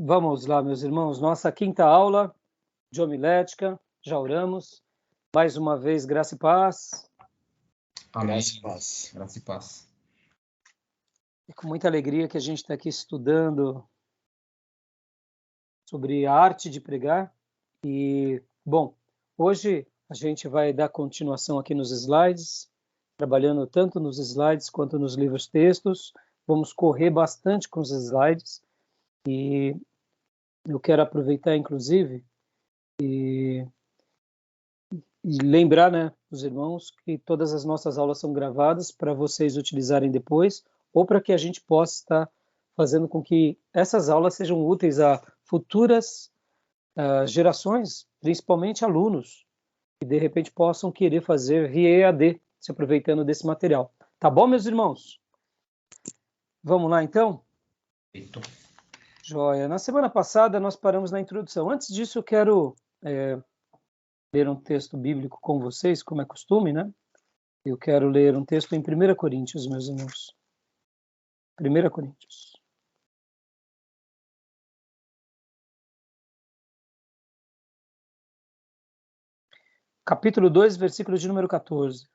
Vamos lá, meus irmãos, nossa quinta aula de homilética, já oramos. Mais uma vez, graça e paz. Amém. Graça e paz. Graça e paz. É com muita alegria que a gente está aqui estudando sobre a arte de pregar. E, bom, hoje a gente vai dar continuação aqui nos slides, trabalhando tanto nos slides quanto nos livros textos. Vamos correr bastante com os slides. E eu quero aproveitar, inclusive, e lembrar, né, os irmãos, que todas as nossas aulas são gravadas para vocês utilizarem depois, ou para que a gente possa estar fazendo com que essas aulas sejam úteis a futuras gerações, principalmente alunos, que de repente possam querer fazer via EAD, se aproveitando desse material. Tá bom, meus irmãos? Vamos lá, então? Eita. Joia. Na semana passada, nós paramos na introdução. Antes disso, eu quero ler um texto bíblico com vocês, como é costume, né? Eu quero ler um texto em 1 Coríntios, meus irmãos. 1 Coríntios. Capítulo 2, versículo de número 14.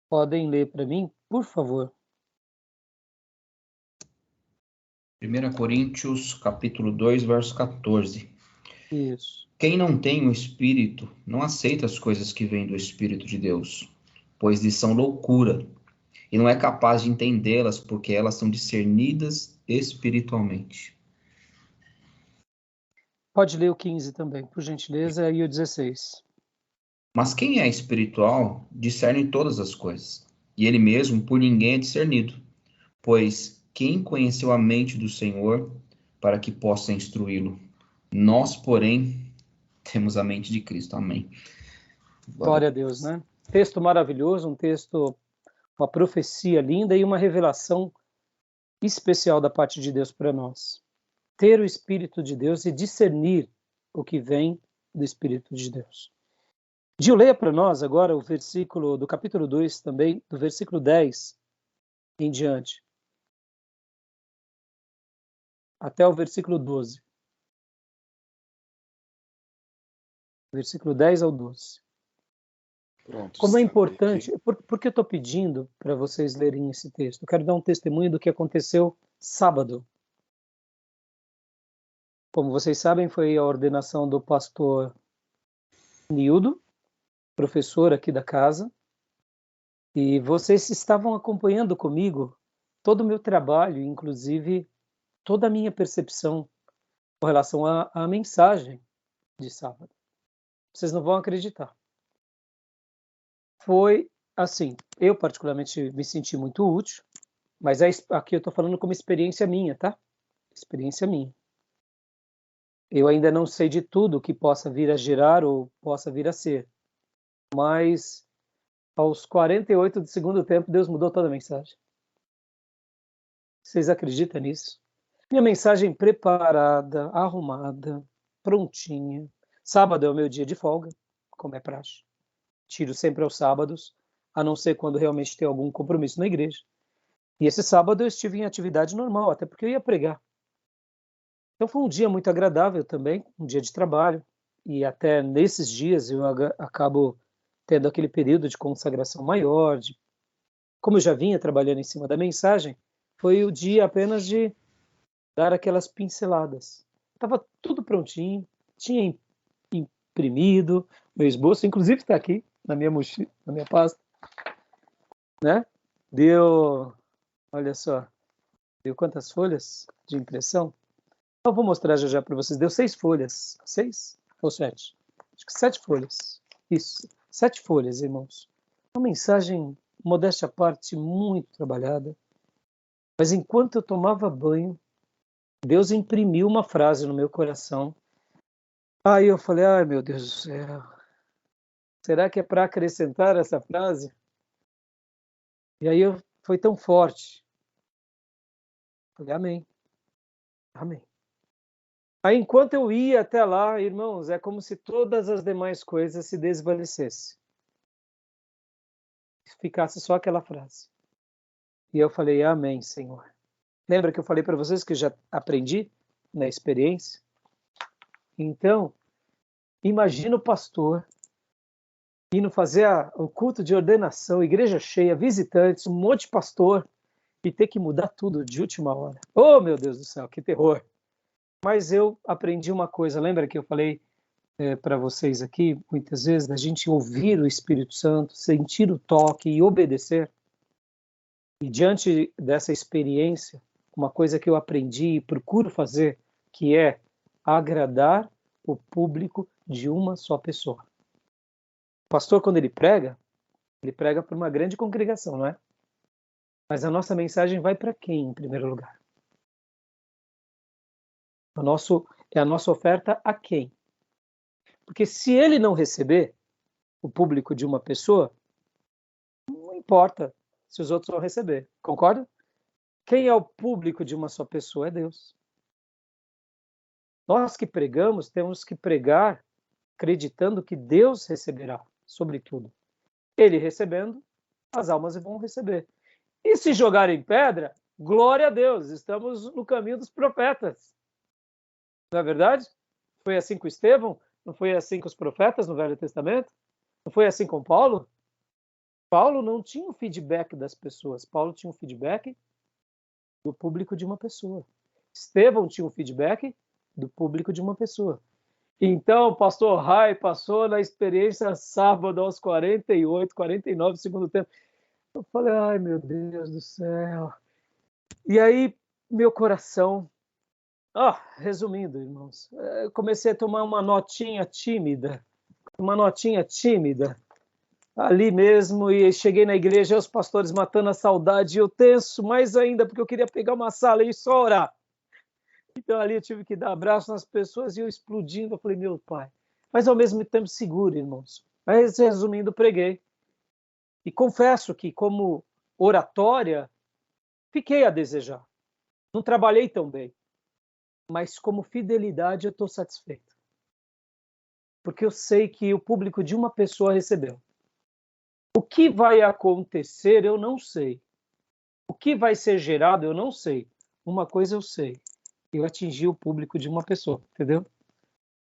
Podem ler para mim, por favor. 1 Coríntios, capítulo 2, verso 14. Isso. Quem não tem o Espírito não aceita as coisas que vêm do Espírito de Deus, pois lhes são loucura, e não é capaz de entendê-las porque elas são discernidas espiritualmente. Pode ler o 15 também, por gentileza, e o 16. Mas quem é espiritual discerne todas as coisas, e ele mesmo por ninguém é discernido, pois quem conheceu a mente do Senhor para que possa instruí-lo? Nós, porém, temos a mente de Cristo. Amém. Glória a Deus, né? Texto maravilhoso, um texto, uma profecia linda e uma revelação especial da parte de Deus para nós. Ter o Espírito de Deus e discernir o que vem do Espírito de Deus. Gil, leia para nós agora o versículo do capítulo 2 também, do versículo 10 em diante, até o versículo 12. Versículo 10 ao 12. Pronto, Como é importante, por que eu estou pedindo para vocês lerem esse texto? Eu quero dar um testemunho do que aconteceu sábado. Como vocês sabem, foi a ordenação do pastor Nildo, professor aqui da casa, e vocês estavam acompanhando comigo todo o meu trabalho, inclusive toda a minha percepção com relação à mensagem de sábado. Vocês não vão acreditar. Foi assim, eu particularmente me senti muito útil, mas aqui eu estou falando como experiência minha, tá? Experiência minha. Eu ainda não sei de tudo que possa vir a gerar ou possa vir a ser, mas aos 48 do segundo tempo, Deus mudou toda a mensagem. Vocês acreditam nisso? Minha mensagem preparada, arrumada, prontinha. Sábado é o meu dia de folga, como é praxe. Tiro sempre aos sábados, a não ser quando realmente tem algum compromisso na igreja. E esse sábado eu estive em atividade normal, até porque eu ia pregar. Então foi um dia muito agradável também, um dia de trabalho. E até nesses dias eu acabo tendo aquele período de consagração maior. Como eu já vinha trabalhando em cima da mensagem, foi o dia apenas de dar aquelas pinceladas. Estava tudo prontinho, tinha imprimido, meu esboço, inclusive está aqui na minha mochila, na minha pasta, né? Olha só, deu quantas folhas de impressão? Eu vou mostrar já para vocês. Deu 6 folhas. 6 ou 7? Acho que 7 folhas. Isso. 7 folhas, irmãos. Uma mensagem, modéstia à parte, muito trabalhada. Mas enquanto eu tomava banho, Deus imprimiu uma frase no meu coração. Aí eu falei, ai meu Deus do céu. Será que é para acrescentar essa frase? E aí foi tão forte. Eu falei, amém. Amém. Aí, enquanto eu ia até lá, irmãos, é como se todas as demais coisas se desvanecessem. Ficasse só aquela frase. E eu falei, amém, Senhor. Lembra que eu falei para vocês que eu já aprendi na experiência? Então, imagina o pastor indo fazer o culto de ordenação, igreja cheia, visitantes, um monte de pastor, e ter que mudar tudo de última hora. Oh, meu Deus do céu, que terror! Mas eu aprendi uma coisa, lembra que eu falei para vocês aqui, muitas vezes, da gente ouvir o Espírito Santo, sentir o toque e obedecer? E diante dessa experiência, uma coisa que eu aprendi e procuro fazer, que é agradar o público de uma só pessoa. O pastor, quando ele prega para uma grande congregação, não é? Mas a nossa mensagem vai para quem, em primeiro lugar? É a nossa oferta a quem? Porque se ele não receber o público de uma pessoa, não importa se os outros vão receber. Concorda? Quem é o público de uma só pessoa? É Deus. Nós que pregamos, temos que pregar acreditando que Deus receberá, sobretudo. Ele recebendo, as almas vão receber. E se jogarem pedra, glória a Deus, estamos no caminho dos profetas. Não é verdade? Foi assim com Estevão? Não foi assim com os profetas no Velho Testamento? Não foi assim com Paulo? Paulo não tinha o feedback das pessoas. Paulo tinha o feedback do público de uma pessoa. Estevão tinha o feedback do público de uma pessoa. Então, o pastor Rai passou na experiência sábado aos 48, 49 segundo tempo. Eu falei, ai meu Deus do céu. E aí, meu coração... resumindo, irmãos, eu comecei a tomar uma notinha tímida ali mesmo, e cheguei na igreja, os pastores matando a saudade, e eu tenso mais ainda, porque eu queria pegar uma sala e só orar. Então ali eu tive que dar abraço nas pessoas, e eu explodindo, eu falei, meu pai. Mas ao mesmo tempo seguro, irmãos. Mas resumindo, preguei. E confesso que como oratória, fiquei a desejar. Não trabalhei tão bem. Mas como fidelidade eu estou satisfeito. Porque eu sei que o público de uma pessoa recebeu. O que vai acontecer, eu não sei. O que vai ser gerado, eu não sei. Uma coisa eu sei. Eu atingi o público de uma pessoa, entendeu?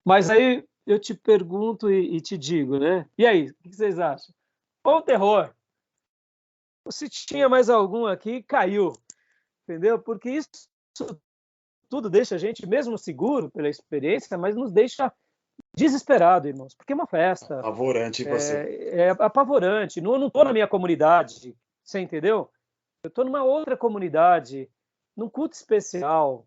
Mas aí eu te pergunto e te digo, né? E aí, o que vocês acham? Ou terror? Ou se tinha mais algum aqui, caiu. Entendeu? Porque isso tudo deixa a gente, mesmo seguro pela experiência, mas nos deixa desesperado, irmãos, porque é uma festa. Apavorante, pastor. É apavorante. Não estou na minha comunidade, você entendeu? Eu estou numa outra comunidade, num culto especial.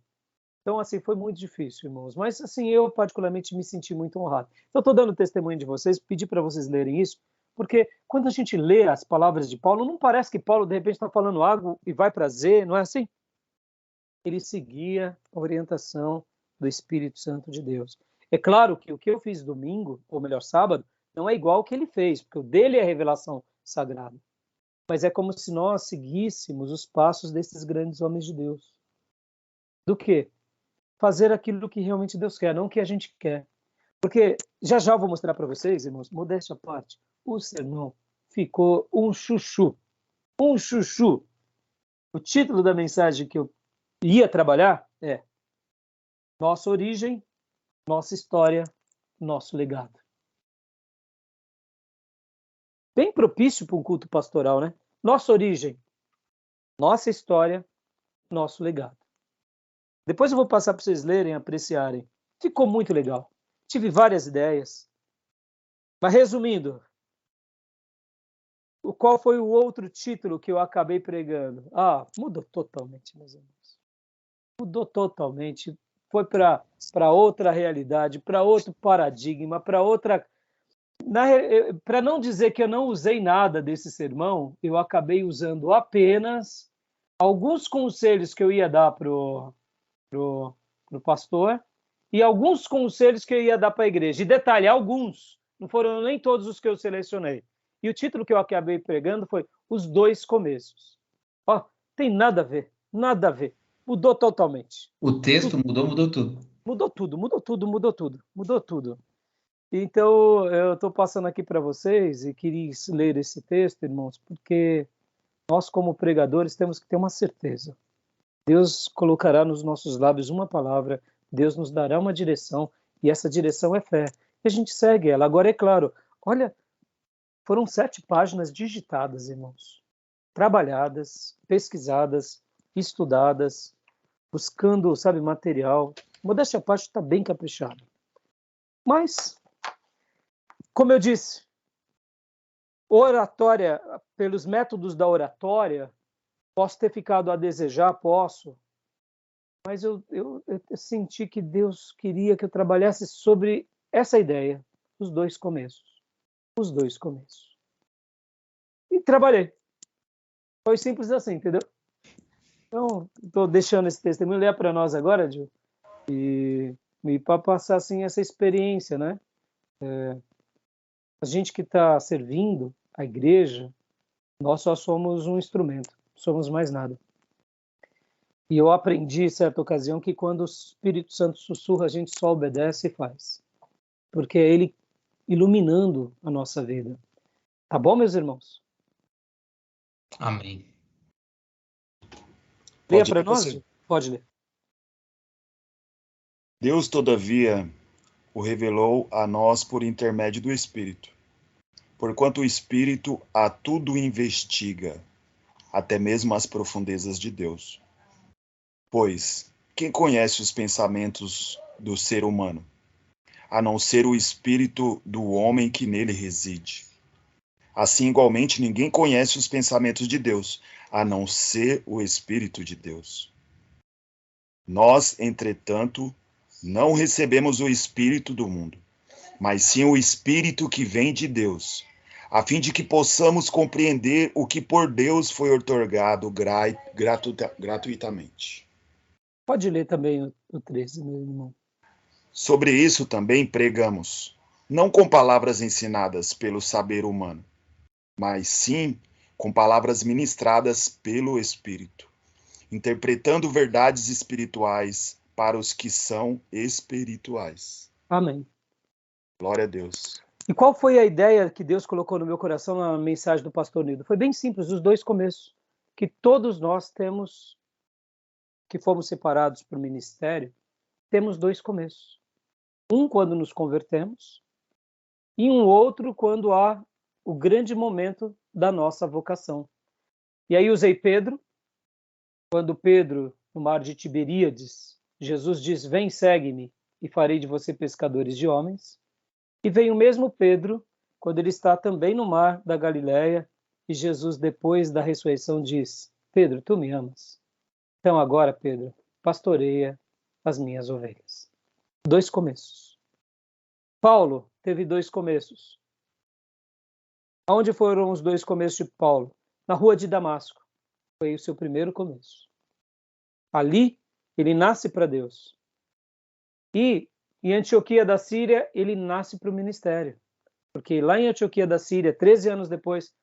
Então, assim, foi muito difícil, irmãos. Mas, assim, eu particularmente me senti muito honrado. Então, estou dando testemunho de vocês, pedi para vocês lerem isso, porque quando a gente lê as palavras de Paulo, não parece que Paulo, de repente, está falando algo e vai para Z, não é assim? Ele seguia a orientação do Espírito Santo de Deus. É claro que o que eu fiz domingo, ou melhor, sábado, não é igual ao que ele fez, porque o dele é a revelação sagrada. Mas é como se nós seguíssemos os passos desses grandes homens de Deus. Do quê? Fazer aquilo que realmente Deus quer, não o que a gente quer. Porque já eu vou mostrar para vocês, irmãos, modéstia à parte, o sermão ficou um chuchu. Um chuchu. O título da mensagem que eu ia trabalhar é Nossa Origem, Nossa História, Nosso Legado. Bem propício para um culto pastoral, né? Nossa origem, nossa história, nosso legado. Depois eu vou passar para vocês lerem, apreciarem. Ficou muito legal. Tive várias ideias. Mas resumindo, qual foi o outro título que eu acabei pregando? Mudou totalmente, meus amigos. Mudou totalmente. Foi para outra realidade, para outro paradigma, para outra... Para não dizer que eu não usei nada desse sermão, eu acabei usando apenas alguns conselhos que eu ia dar pro pastor e alguns conselhos que eu ia dar para a igreja. E detalhe, alguns, não foram nem todos os que eu selecionei. E o título que eu acabei pregando foi Os Dois Começos. Tem nada a ver, nada a ver. Mudou totalmente. O texto mudou tudo. Mudou tudo, mudou tudo, mudou tudo, mudou tudo. Então, eu estou passando aqui para vocês e queria ler esse texto, irmãos, porque nós, como pregadores, temos que ter uma certeza. Deus colocará nos nossos lábios uma palavra, Deus nos dará uma direção, e essa direção é fé. E a gente segue ela. Agora, é claro, olha, foram 7 páginas digitadas, irmãos, trabalhadas, pesquisadas, estudadas, buscando, sabe, material. Modéstia à parte, está bem caprichado. Mas, como eu disse, oratória, pelos métodos da oratória, posso ter ficado a desejar, posso, mas eu senti que Deus queria que eu trabalhasse sobre essa ideia, os dois começos. Os dois começos. E trabalhei. Foi simples assim, entendeu? Então, estou deixando esse testemunho ler para nós agora, Gil, e para passar assim essa experiência, né? A gente que está servindo a igreja, nós só somos um instrumento, somos mais nada. E eu aprendi, em certa ocasião, que quando o Espírito Santo sussurra, a gente só obedece e faz. Porque é Ele iluminando a nossa vida. Tá bom, meus irmãos? Amém. Leia para nós? Pode ler. Deus, todavia, o revelou a nós por intermédio do Espírito. Porquanto o Espírito a tudo investiga, até mesmo as profundezas de Deus. Pois, quem conhece os pensamentos do ser humano, a não ser o Espírito do homem que nele reside? Assim, igualmente, ninguém conhece os pensamentos de Deus, a não ser o Espírito de Deus. Nós, entretanto, não recebemos o Espírito do mundo, mas sim o Espírito que vem de Deus, a fim de que possamos compreender o que por Deus foi outorgado gratuitamente. Pode ler também o 13, meu irmão. Sobre isso também pregamos, não com palavras ensinadas pelo saber humano, mas sim com palavras ministradas pelo Espírito, interpretando verdades espirituais para os que são espirituais. Amém. Glória a Deus. E qual foi a ideia que Deus colocou no meu coração na mensagem do pastor Nildo? Foi bem simples, os dois começos. Que todos nós temos, que fomos separados para o ministério, temos dois começos. Um quando nos convertemos e um outro quando há o grande momento da nossa vocação. E aí usei Pedro, quando Pedro, no mar de Tiberíades, Jesus diz, vem, segue-me, e farei de você pescadores de homens. E vem o mesmo Pedro, quando ele está também no mar da Galileia, e Jesus, depois da ressurreição, diz, Pedro, tu me amas? Então agora, Pedro, pastoreia as minhas ovelhas. Dois começos. Paulo teve dois começos. Aonde foram os dois começos de Paulo? Na rua de Damasco. Foi o seu primeiro começo. Ali, ele nasce para Deus. E em Antioquia da Síria, ele nasce para o ministério. Porque lá em Antioquia da Síria, 13 anos depois,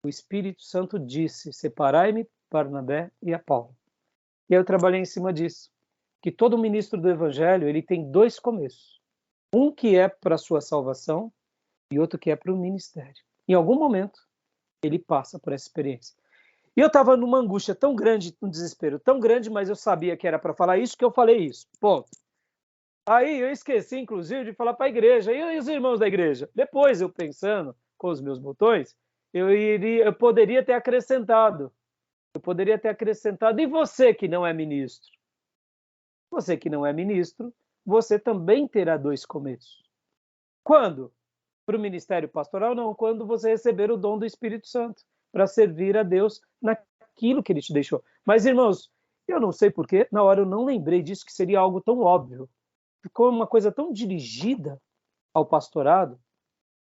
o Espírito Santo disse, separai-me, Barnabé e a Paulo. E aí eu trabalhei em cima disso. Que todo ministro do Evangelho, ele tem dois começos. Um que é para a sua salvação e outro que é para o ministério. Em algum momento, ele passa por essa experiência. E eu estava numa angústia tão grande, num desespero tão grande, mas eu sabia que era para falar isso, que eu falei isso. Ponto. Aí eu esqueci, inclusive, de falar para a igreja. E os irmãos da igreja? Depois, eu pensando com os meus botões, eu poderia ter acrescentado. E você que não é ministro? Você que não é ministro, você também terá dois começos. Quando? Para o ministério pastoral, não. Quando você receber o dom do Espírito Santo, para servir a Deus naquilo que ele te deixou. Mas, irmãos, eu não sei porquê, na hora eu não lembrei disso, que seria algo tão óbvio. Ficou uma coisa tão dirigida ao pastorado,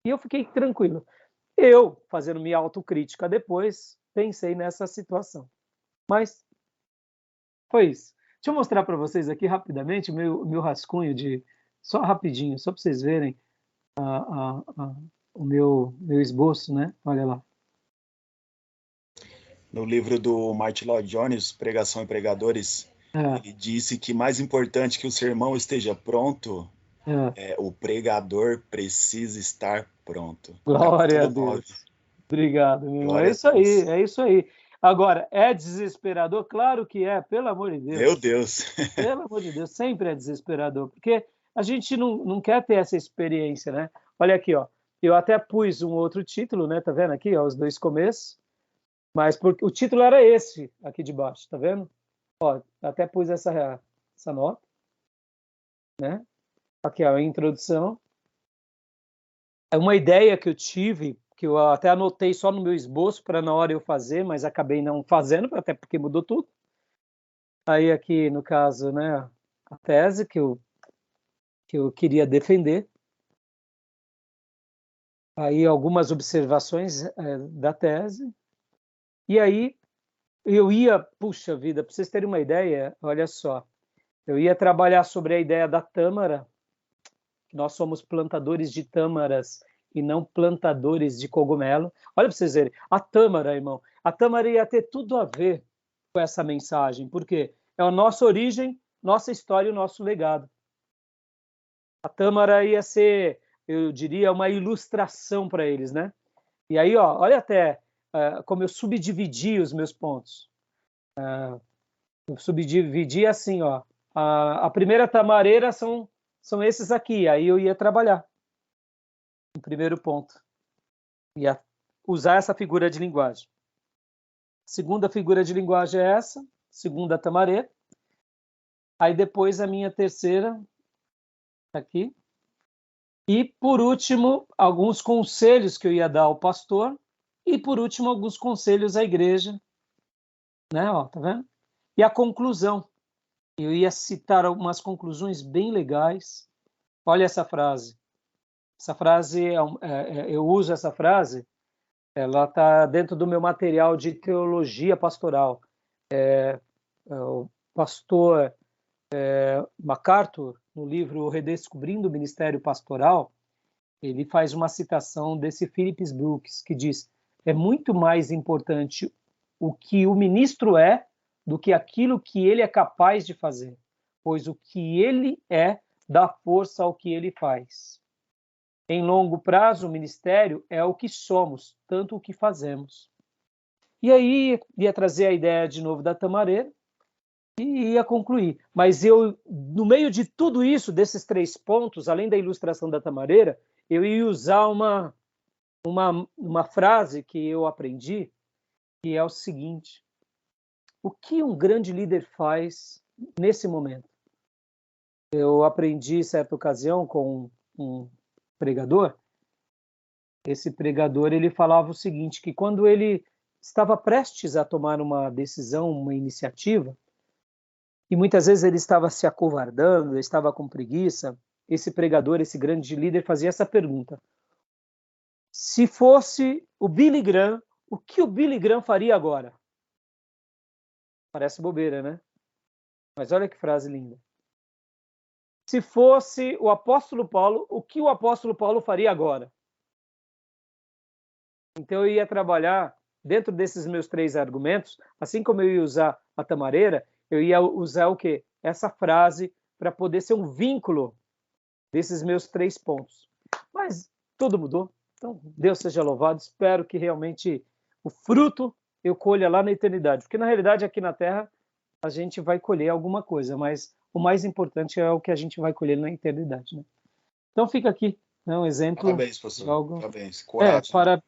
e eu fiquei tranquilo. Eu, fazendo minha autocrítica depois, pensei nessa situação. Mas foi isso. Deixa eu mostrar para vocês aqui rapidamente o meu rascunho só rapidinho, só para vocês verem o meu esboço, né? Olha lá. No livro do Martin Lloyd Jones, Pregação e Pregadores, Ele disse que mais importante que o sermão esteja pronto, o pregador precisa estar pronto. Glória a Capítulo 9. Deus. Obrigado, meu irmão. É Glória a isso aí, Deus. é isso aí. Agora, é desesperador? Claro que é, pelo amor de Deus. Meu Deus. Pelo amor de Deus, sempre é desesperador, porque a gente não quer ter essa experiência, né? Olha aqui, ó. Eu até pus um outro título, né? Tá vendo aqui, ó, os dois começos. Mas o título era esse aqui de baixo, tá vendo? Ó, até pus essa nota, né? Aqui, ó, a introdução. É uma ideia que eu tive, que eu até anotei só no meu esboço para na hora eu fazer, mas acabei não fazendo, até porque mudou tudo. Aí aqui, no caso, né, a tese que eu queria defender. Aí algumas observações da tese. E aí eu ia, puxa vida, para vocês terem uma ideia, olha só, eu ia trabalhar sobre a ideia da tâmara, que nós somos plantadores de tâmaras e não plantadores de cogumelo. Olha para vocês verem, a tâmara, irmão, a tâmara ia ter tudo a ver com essa mensagem, porque é a nossa origem, nossa história e o nosso legado. A tâmara ia ser, eu diria, uma ilustração para eles, né? E aí, ó, olha até como eu subdividi os meus pontos. Eu subdividi assim, ó. A primeira tamareira são esses aqui. Aí eu ia trabalhar no primeiro ponto. Ia usar essa figura de linguagem. A segunda figura de linguagem é essa, segunda tamareira. Aí depois a minha terceira, aqui. E, por último, alguns conselhos que eu ia dar ao pastor. E, por último, alguns conselhos à igreja. Né? Ó, tá vendo? E a conclusão. Eu ia citar algumas conclusões bem legais. Olha essa frase. Essa frase, eu uso essa frase, ela está dentro do meu material de teologia pastoral. O pastor MacArthur, no livro Redescobrindo o Ministério Pastoral, ele faz uma citação desse Phillips Brooks, que diz: é muito mais importante o que o ministro é do que aquilo que ele é capaz de fazer, pois o que ele é dá força ao que ele faz. Em longo prazo, o ministério é o que somos, tanto o que fazemos. E aí ia trazer a ideia de novo da tamareira e ia concluir. Mas eu, no meio de tudo isso, desses 3 pontos, além da ilustração da tamareira, eu ia usar uma frase que eu aprendi, que é o seguinte: o que um grande líder faz nesse momento? Eu aprendi, em certa ocasião, com um pregador. Esse pregador, ele falava o seguinte, que quando ele estava prestes a tomar uma decisão, uma iniciativa, e muitas vezes ele estava se acovardando, estava com preguiça, esse pregador, esse grande líder, fazia essa pergunta: se fosse o Billy Graham, o que o Billy Graham faria agora? Parece bobeira, né? Mas olha que frase linda. Se fosse o apóstolo Paulo, o que o apóstolo Paulo faria agora? Então eu ia trabalhar dentro desses meus 3 argumentos, assim como eu ia usar a tamareira, eu ia usar o quê? Essa frase para poder ser um vínculo desses meus 3 pontos. Mas tudo mudou. Então, Deus seja louvado. Espero que realmente o fruto eu colha lá na eternidade. Porque, na realidade, aqui na Terra, a gente vai colher alguma coisa, mas o mais importante é o que a gente vai colher na eternidade. Né? Então, fica aqui, né, um exemplo. Parabéns, pastor. De algo... Parabéns. Coragem.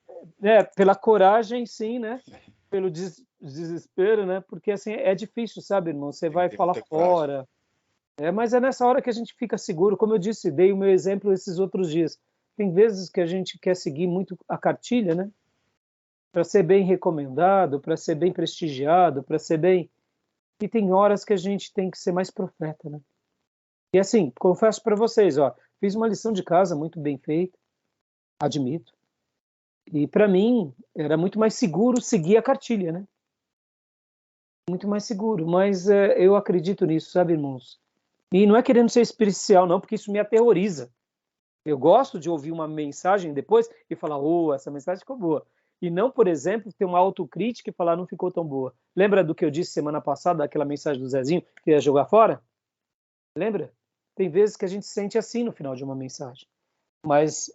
Pela coragem, sim, né? Pelo desespero, né? Porque, assim, é difícil, sabe, irmão? Você vai falar fora. Mas é nessa hora que a gente fica seguro. Como eu disse, dei o meu exemplo esses outros dias. Tem vezes que a gente quer seguir muito a cartilha, né? Para ser bem recomendado, para ser bem prestigiado, para ser bem... E tem horas que a gente tem que ser mais profeta, né? E assim, confesso para vocês, ó, fiz uma lição de casa muito bem feita, admito. E para mim era muito mais seguro seguir a cartilha, né? Muito mais seguro, mas eu acredito nisso, sabe, irmãos? E não é querendo ser especial, não, porque isso me aterroriza. Eu gosto de ouvir uma mensagem depois e falar, essa mensagem ficou boa. E não, por exemplo, ter uma autocrítica e falar não ficou tão boa. Lembra do que eu disse semana passada, daquela mensagem do Zezinho que ia jogar fora? Lembra? Tem vezes que a gente se sente assim no final de uma mensagem. Mas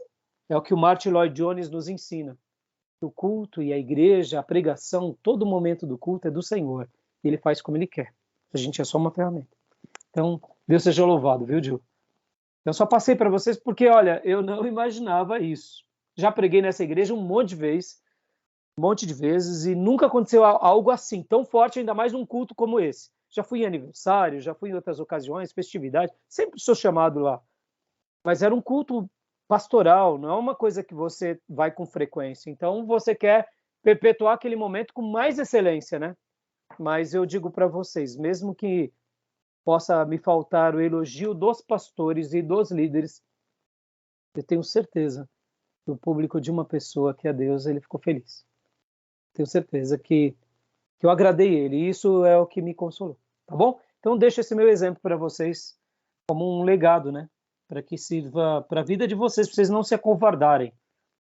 é o que o Martin Lloyd Jones nos ensina. O culto e a igreja, a pregação, todo momento do culto é do Senhor. E Ele faz como Ele quer. A gente é só uma ferramenta. Então, Deus seja louvado, viu, Gil? Eu só passei para vocês porque, olha, eu não imaginava isso. Já preguei nessa igreja um monte de vezes, e nunca aconteceu algo assim, tão forte, ainda mais num culto como esse. Já fui em aniversário, já fui em outras ocasiões, festividade, sempre sou chamado lá. Mas era um culto pastoral, não é uma coisa que você vai com frequência. Então, você quer perpetuar aquele momento com mais excelência, né? Mas eu digo para vocês, mesmo que possa me faltar o elogio dos pastores e dos líderes, eu tenho certeza que o público de uma pessoa que é Deus, ele ficou feliz. Tenho certeza que eu agradei ele, e isso é o que me consolou, tá bom? Então deixo esse meu exemplo para vocês como um legado, né? Para que sirva para a vida de vocês, para vocês não se acovardarem,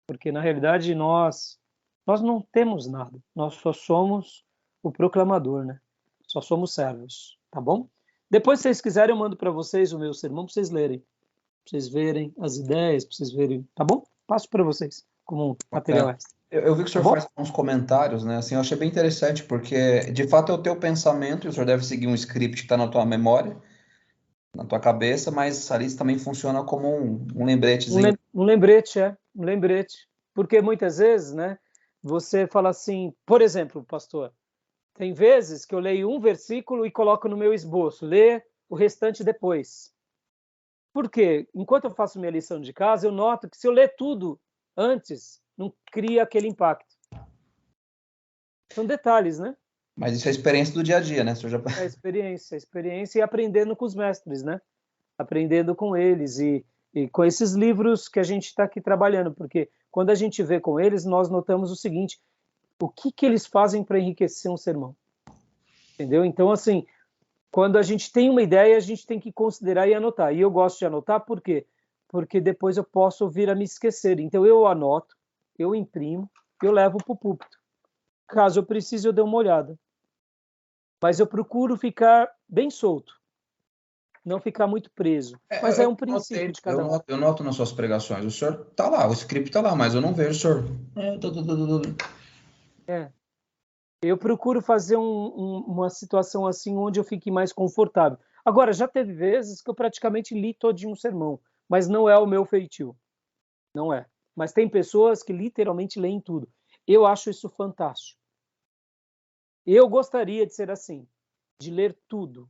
porque na realidade nós não temos nada, nós só somos o proclamador, né? Só somos servos, tá bom? Depois, se vocês quiserem, eu mando para vocês o meu sermão para vocês lerem, para vocês verem as ideias, para vocês verem, tá bom? Passo para vocês como um material extra. Eu vi que o senhor faz uns comentários, né? Assim, eu achei bem interessante, porque de fato é o teu pensamento, e o senhor deve seguir um script que está na tua memória, na tua cabeça, mas ali também funciona como um lembretezinho. Um lembrete. Porque muitas vezes, né, você fala assim, por exemplo, pastor, tem vezes que eu leio um versículo e coloco no meu esboço, lê o restante depois. Por quê? Enquanto eu faço minha lição de casa, eu noto que se eu ler tudo antes, não cria aquele impacto. São detalhes, né? Mas isso é a experiência do dia a dia, né? É a experiência e aprendendo com os mestres, né? Aprendendo com eles e com esses livros que a gente está aqui trabalhando, porque quando a gente vê com eles, nós notamos o seguinte, o que eles fazem para enriquecer um sermão? Entendeu? Então, assim, quando a gente tem uma ideia, a gente tem que considerar e anotar. E eu gosto de anotar, por quê? Porque depois eu posso vir a me esquecer. Então, eu anoto, eu imprimo, eu levo para o púlpito. Caso eu precise, eu dê uma olhada. Mas eu procuro ficar bem solto, não ficar muito preso. Mas é um princípio de cada um. Eu noto nas suas pregações, o senhor tá lá, o script tá lá, mas eu não vejo o senhor. Eu procuro fazer uma situação assim onde eu fique mais confortável. Agora, já teve vezes que eu praticamente li todinho um sermão, mas não é o meu feitio. Não é. Mas tem pessoas que literalmente leem tudo. Eu acho isso fantástico. Eu gostaria de ser assim, de ler tudo.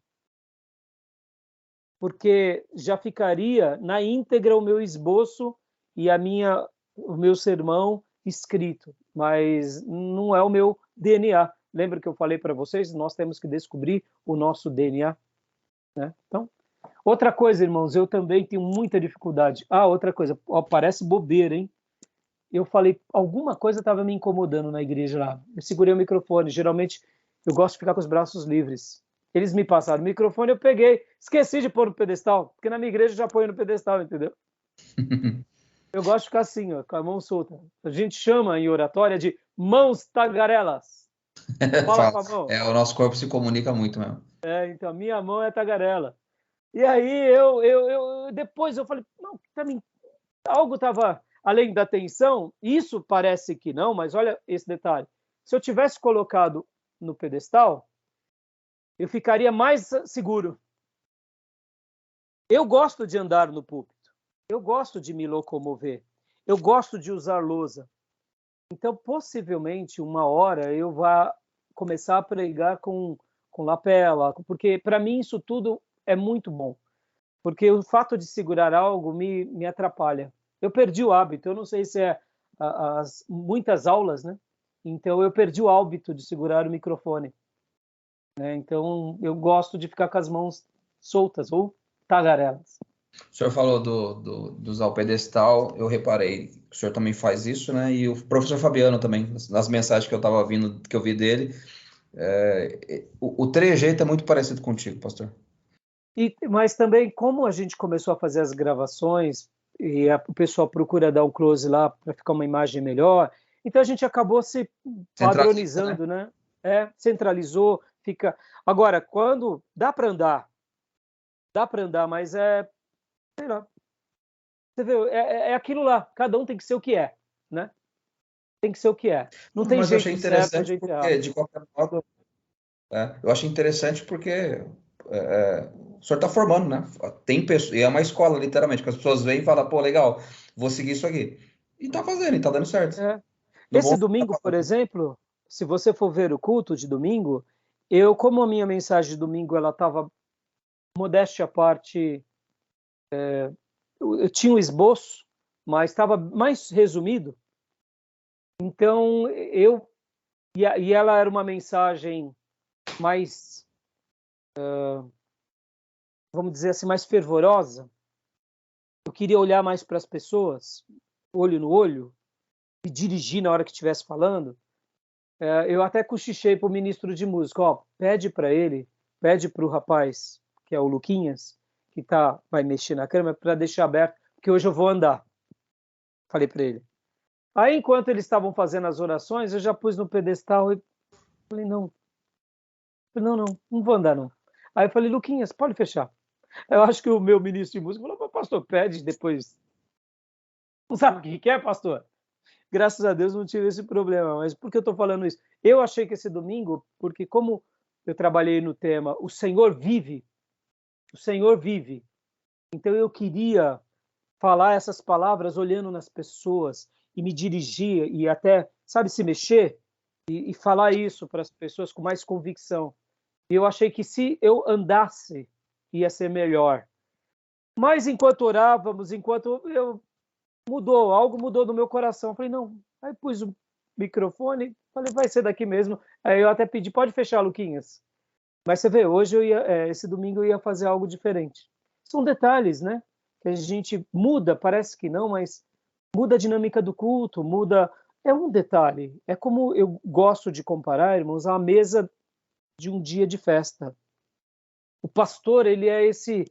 Porque já ficaria na íntegra o meu esboço e o meu sermão escrito, mas não é o meu DNA. Lembra que eu falei para vocês? Nós temos que descobrir o nosso DNA. Né? Então, outra coisa, irmãos, eu também tenho muita dificuldade. Outra coisa, parece bobeira, hein? Eu falei, alguma coisa estava me incomodando na igreja lá. Eu segurei o microfone, geralmente eu gosto de ficar com os braços livres. Eles me passaram o microfone, eu peguei, esqueci de pôr no pedestal, porque na minha igreja eu já ponho no pedestal, entendeu? Eu gosto de ficar assim, ó, com a mão solta. A gente chama em oratória de mãos tagarelas. Fala com a mão. O nosso corpo se comunica muito mesmo. Então, minha mão é tagarela. E aí, depois eu falei, não, também, algo estava além da tensão, isso parece que não, mas olha esse detalhe. Se eu tivesse colocado no pedestal, eu ficaria mais seguro. Eu gosto de andar no púlpito. Eu gosto de me locomover. Eu gosto de usar lousa. Então, possivelmente, uma hora eu vá começar a pregar com lapela, porque para mim isso tudo é muito bom. Porque o fato de segurar algo me atrapalha. Eu perdi o hábito. Eu não sei se é muitas aulas, né? Então, eu perdi o hábito de segurar o microfone. Então, eu gosto de ficar com as mãos soltas ou tagarelas. O senhor falou do usar o pedestal, eu reparei que o senhor também faz isso, né? E o professor Fabiano também, nas mensagens que eu vi dele, o trejeito é muito parecido contigo, pastor. Mas também, como a gente começou a fazer as gravações e o pessoal procura dar um close lá para ficar uma imagem melhor, Então a gente acabou se padronizando, né? Centralizou, fica. Agora, quando dá para andar, mas sei lá. Você vê, é aquilo lá. Cada um tem que ser o que é, né? Tem que ser o que é. Não tem Mas eu achei jeito certo ou interessante jeito porque, errado. de qualquer modo, eu achei interessante porque o senhor está formando, né? Tem pessoas, e é uma escola, literalmente, que as pessoas vêm e falam, pô, legal, vou seguir isso aqui. E tá fazendo, e tá dando certo. É. No Esse bom, domingo, por exemplo, se você for ver o culto de domingo, como a minha mensagem de domingo ela estava modéstia à parte, eu tinha um esboço, mas estava mais resumido. Então e ela era uma mensagem mais, vamos dizer assim, mais fervorosa. Eu queria olhar mais para as pessoas, olho no olho, e dirigir na hora que estivesse falando. Eu até cochichei para o ministro de música, pede para o rapaz, que é o Luquinhas, que vai mexer na câmera, para deixar aberto, porque hoje eu vou andar. Falei para ele. Aí, enquanto eles estavam fazendo as orações, eu já pus no pedestal e falei, não vou andar, não. Aí eu falei, Luquinhas, pode fechar. Eu acho que o meu ministro de música falou, pastor, pede depois. Não sabe o que quer, pastor? Graças a Deus não tive esse problema. Mas por que eu estou falando isso? Eu achei que esse domingo, porque como eu trabalhei no tema o Senhor vive, então eu queria falar essas palavras olhando nas pessoas e me dirigir e até, sabe, se mexer e falar isso para as pessoas com mais convicção. E eu achei que se eu andasse, ia ser melhor. Mas enquanto orávamos, algo mudou no meu coração. Eu falei, não. Aí pus o microfone, falei, vai ser daqui mesmo. Aí eu até pedi, pode fechar, Luquinhas. Mas você vê, hoje esse domingo eu ia fazer algo diferente. São detalhes, né? Que a gente muda, parece que não, mas muda a dinâmica do culto, muda. É um detalhe. É como eu gosto de comparar, irmãos, a mesa de um dia de festa. O pastor, ele é esse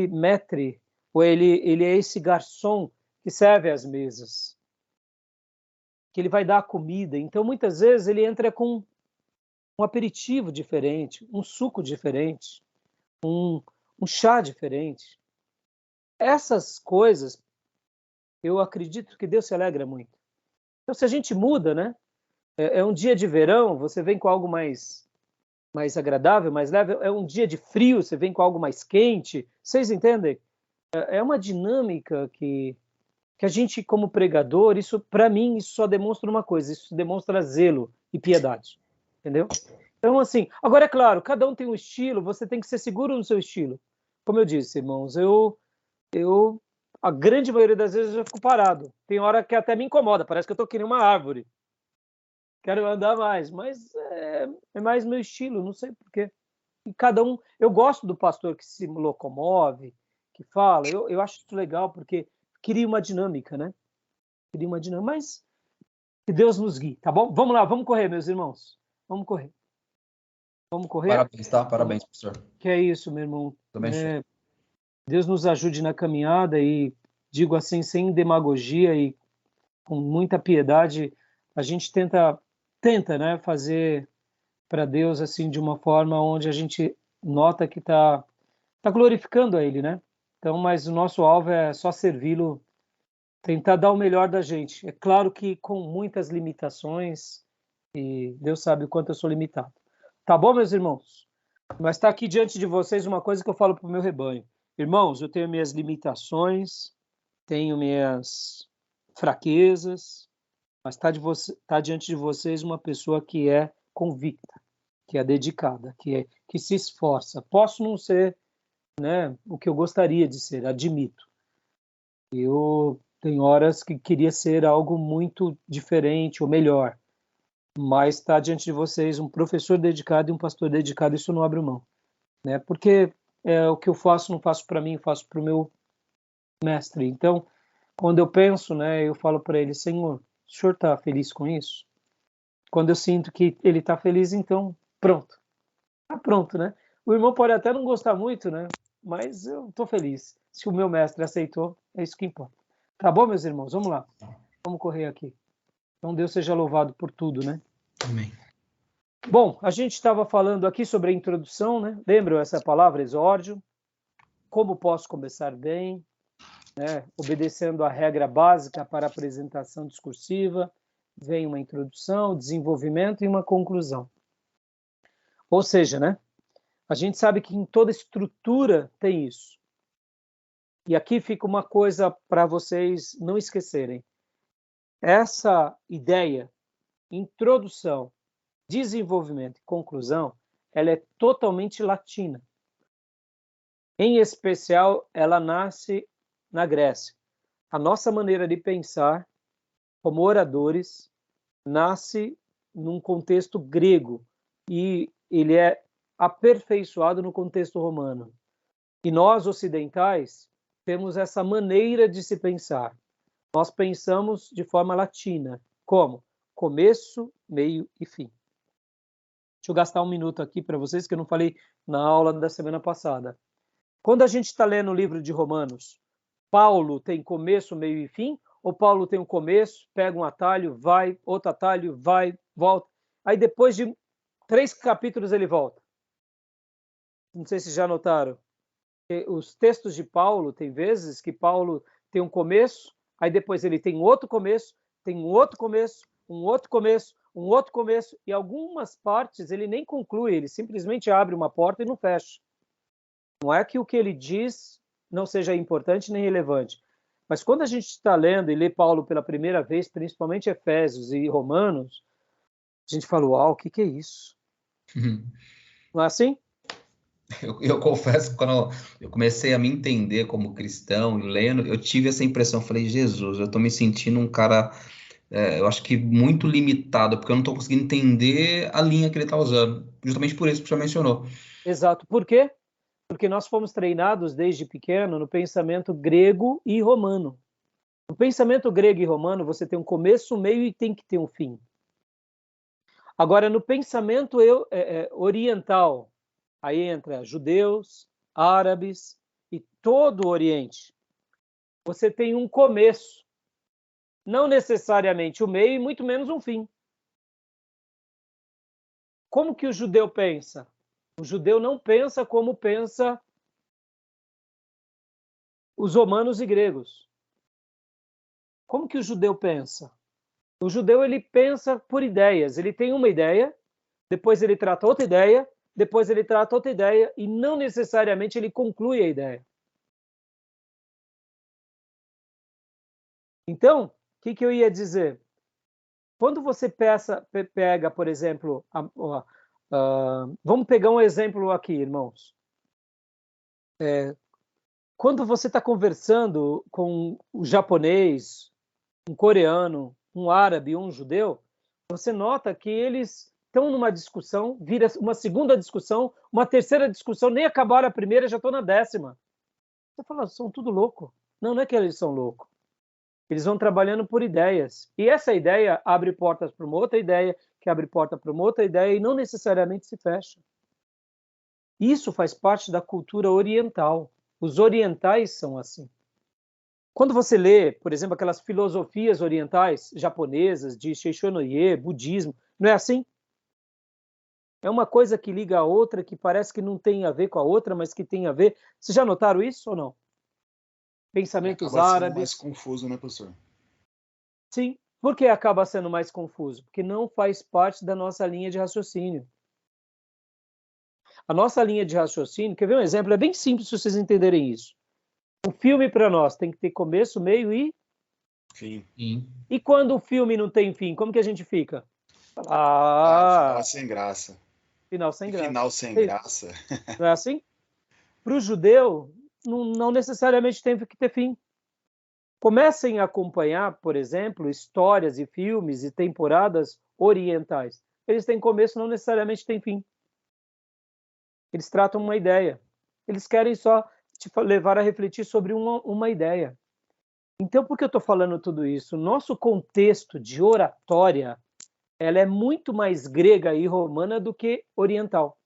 maître, ou ele é esse garçom que serve as mesas, que ele vai dar a comida. Então, muitas vezes, ele entra com um aperitivo diferente, um suco diferente, um chá diferente. Essas coisas, eu acredito que Deus se alegra muito. Então, se a gente muda, né? É um dia de verão, você vem com algo mais agradável, mais leve. É um dia de frio, você vem com algo mais quente. Vocês entendem? É uma dinâmica que a gente, como pregador, isso, para mim, isso só demonstra uma coisa, isso demonstra zelo e piedade, entendeu? Então, assim, agora é claro, cada um tem um estilo, você tem que ser seguro no seu estilo. Como eu disse, irmãos, a grande maioria das vezes eu fico parado. Tem hora que até me incomoda, parece que eu tô que nem uma árvore. Quero andar mais, mas é mais meu estilo, não sei porquê. E cada um, eu gosto do pastor que se locomove, que fala, eu acho isso legal, porque cria uma dinâmica, né? Cria uma dinâmica, mas que Deus nos guie, tá bom? Vamos lá, vamos correr, meus irmãos. Vamos correr. Vamos correr? Parabéns, tá? Parabéns, professor. Que é isso, meu irmão. Também sou. Deus nos ajude na caminhada e, digo assim, sem demagogia e com muita piedade, a gente tenta, né, fazer para Deus assim de uma forma onde a gente nota que tá glorificando a Ele, né? Então, mas o nosso alvo é só servi-lo, tentar dar o melhor da gente. É claro que com muitas limitações, e Deus sabe o quanto eu sou limitado. Tá bom, meus irmãos? Mas está aqui diante de vocês uma coisa que eu falo para o meu rebanho. Irmãos, eu tenho minhas limitações, tenho minhas fraquezas, mas tá diante de vocês uma pessoa que é convicta, que é dedicada, que se esforça. Posso não ser, né, o que eu gostaria de ser, admito. Eu tenho horas que queria ser algo muito diferente ou melhor, mas está diante de vocês um professor dedicado e um pastor dedicado, isso eu não abro mão, né? Porque o que eu faço, não faço para mim, faço para o meu mestre. Então, quando eu penso, né, eu falo para ele, Senhor, o senhor está feliz com isso? Quando eu sinto que ele está feliz, então, pronto. Está pronto, né? O irmão pode até não gostar muito, né? Mas eu estou feliz. Se o meu mestre aceitou, é isso que importa. Tá bom, meus irmãos? Vamos lá. Vamos correr aqui. Então Deus seja louvado por tudo, né? Amém. Bom, a gente estava falando aqui sobre a introdução, né? Lembram essa palavra, exórdio? Como posso começar bem? Né? Obedecendo a regra básica para a apresentação discursiva, vem uma introdução, desenvolvimento e uma conclusão. Ou seja, né? A gente sabe que em toda estrutura tem isso. E aqui fica uma coisa para vocês não esquecerem. Essa ideia, introdução, desenvolvimento e conclusão, ela é totalmente latina. Em especial, ela nasce na Grécia. A nossa maneira de pensar, como oradores, nasce num contexto grego e ele é aperfeiçoado no contexto romano. E nós, ocidentais, temos essa maneira de se pensar. Nós pensamos de forma latina. Como? Começo, meio e fim. Deixa eu gastar um minuto aqui para vocês, que eu não falei na aula da semana passada. Quando a gente está lendo o livro de Romanos, Paulo tem começo, meio e fim? Ou Paulo tem um começo, pega um atalho, vai, outro atalho, vai, volta. Aí depois de 3 capítulos ele volta. Não sei se já notaram. Os textos de Paulo, tem vezes que Paulo tem um começo, aí depois ele tem outro começo, tem um outro começo, um outro começo, um outro começo, e algumas partes ele nem conclui, ele simplesmente abre uma porta e não fecha. Não é que o que ele diz não seja importante nem relevante, mas quando a gente está lendo e lê Paulo pela primeira vez, principalmente Efésios e Romanos, a gente fala, uau, o que é isso? Não é assim? Eu confesso que quando eu comecei a me entender como cristão e lendo, eu tive essa impressão, falei, Jesus, eu estou me sentindo um cara, eu acho que muito limitado, porque eu não estou conseguindo entender a linha que ele está usando, justamente por isso que o senhor mencionou. Exato. Por quê? Porque nós fomos treinados desde pequeno no pensamento grego e romano. No pensamento grego e romano, você tem um começo, um meio e tem que ter um fim. Agora, no pensamento oriental, aí entra judeus, árabes e todo o Oriente. Você tem um começo, não necessariamente o meio e muito menos um fim. Como que o judeu pensa? O judeu não pensa como pensa os romanos e gregos. Como que o judeu pensa? O judeu ele pensa por ideias. Ele tem uma ideia, depois ele trata outra ideia, depois ele trata outra ideia e não necessariamente ele conclui a ideia. Então, o que eu ia dizer? Quando você pega, por exemplo, vamos pegar um exemplo aqui, irmãos. Quando você está conversando com um japonês, um coreano, um árabe ou um judeu, você nota que eles estão numa discussão, vira uma segunda discussão, uma terceira discussão, nem acabaram a primeira, já estão na 10ª. Você fala, são tudo louco. Não, não é que eles são loucos. Eles vão trabalhando por ideias. E essa ideia abre portas para uma outra ideia, que abre porta para uma outra ideia e não necessariamente se fecha. Isso faz parte da cultura oriental. Os orientais são assim. Quando você lê, por exemplo, aquelas filosofias orientais japonesas de Seishono-ie, budismo, não é assim? É uma coisa que liga a outra, que parece que não tem a ver com a outra, mas que tem a ver. Vocês já notaram isso ou não? Pensamentos acaba sendo árabes. mais confuso, né, professor? Sim. Por que acaba sendo mais confuso? Porque não faz parte da nossa linha de raciocínio. A nossa linha de raciocínio, quer ver um exemplo? É bem simples se vocês entenderem isso. Um filme para nós tem que ter começo, meio e Fim. E quando o filme não tem fim, como que a gente fica? Final sem graça. Final sem graça. Final sem graça. Não é assim? Para o judeu, não necessariamente tem que ter fim. Comecem a acompanhar, por exemplo, histórias e filmes e temporadas orientais. Eles têm começo, não necessariamente têm fim. Eles tratam uma ideia. Eles querem só te levar a refletir sobre uma ideia. Então, por que eu estou falando tudo isso? Nosso contexto de oratória, ela é muito mais grega e romana do que oriental.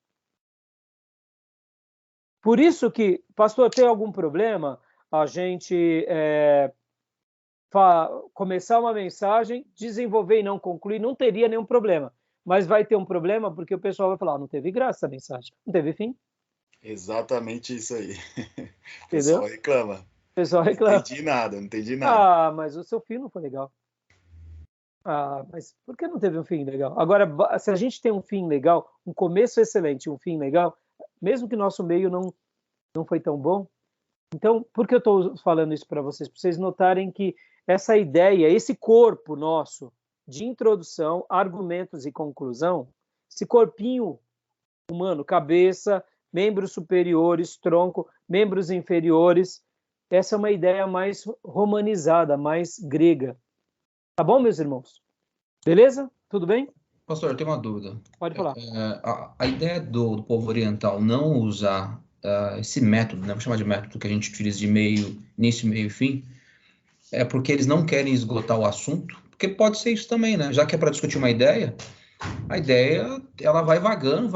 Por isso que, pastor, tem algum problema a gente começar uma mensagem, desenvolver e não concluir, não teria nenhum problema. Mas vai ter um problema porque o pessoal vai falar, não teve graça essa mensagem, não teve fim. Exatamente isso aí. O Entendeu? pessoal reclama. O pessoal reclama. Não entendi nada. Mas o seu fim não foi legal. Mas por que não teve um fim legal? Agora, se a gente tem um fim legal, um começo excelente, um fim legal, mesmo que nosso meio não foi tão bom. Então, por que eu estou falando isso para vocês? Para vocês notarem que essa ideia, esse corpo nosso de introdução, argumentos e conclusão, esse corpinho humano, cabeça, membros superiores, tronco, membros inferiores, essa é uma ideia mais romanizada, mais grega. Tá bom, meus irmãos? Beleza? Tudo bem? Pastor, eu tenho uma dúvida. Pode falar. A ideia do povo oriental não usar esse método, né, vou chamar de método que a gente utiliza de início, meio e fim, é porque eles não querem esgotar o assunto, porque pode ser isso também, né? Já que é para discutir uma ideia, a ideia ela vai vagando,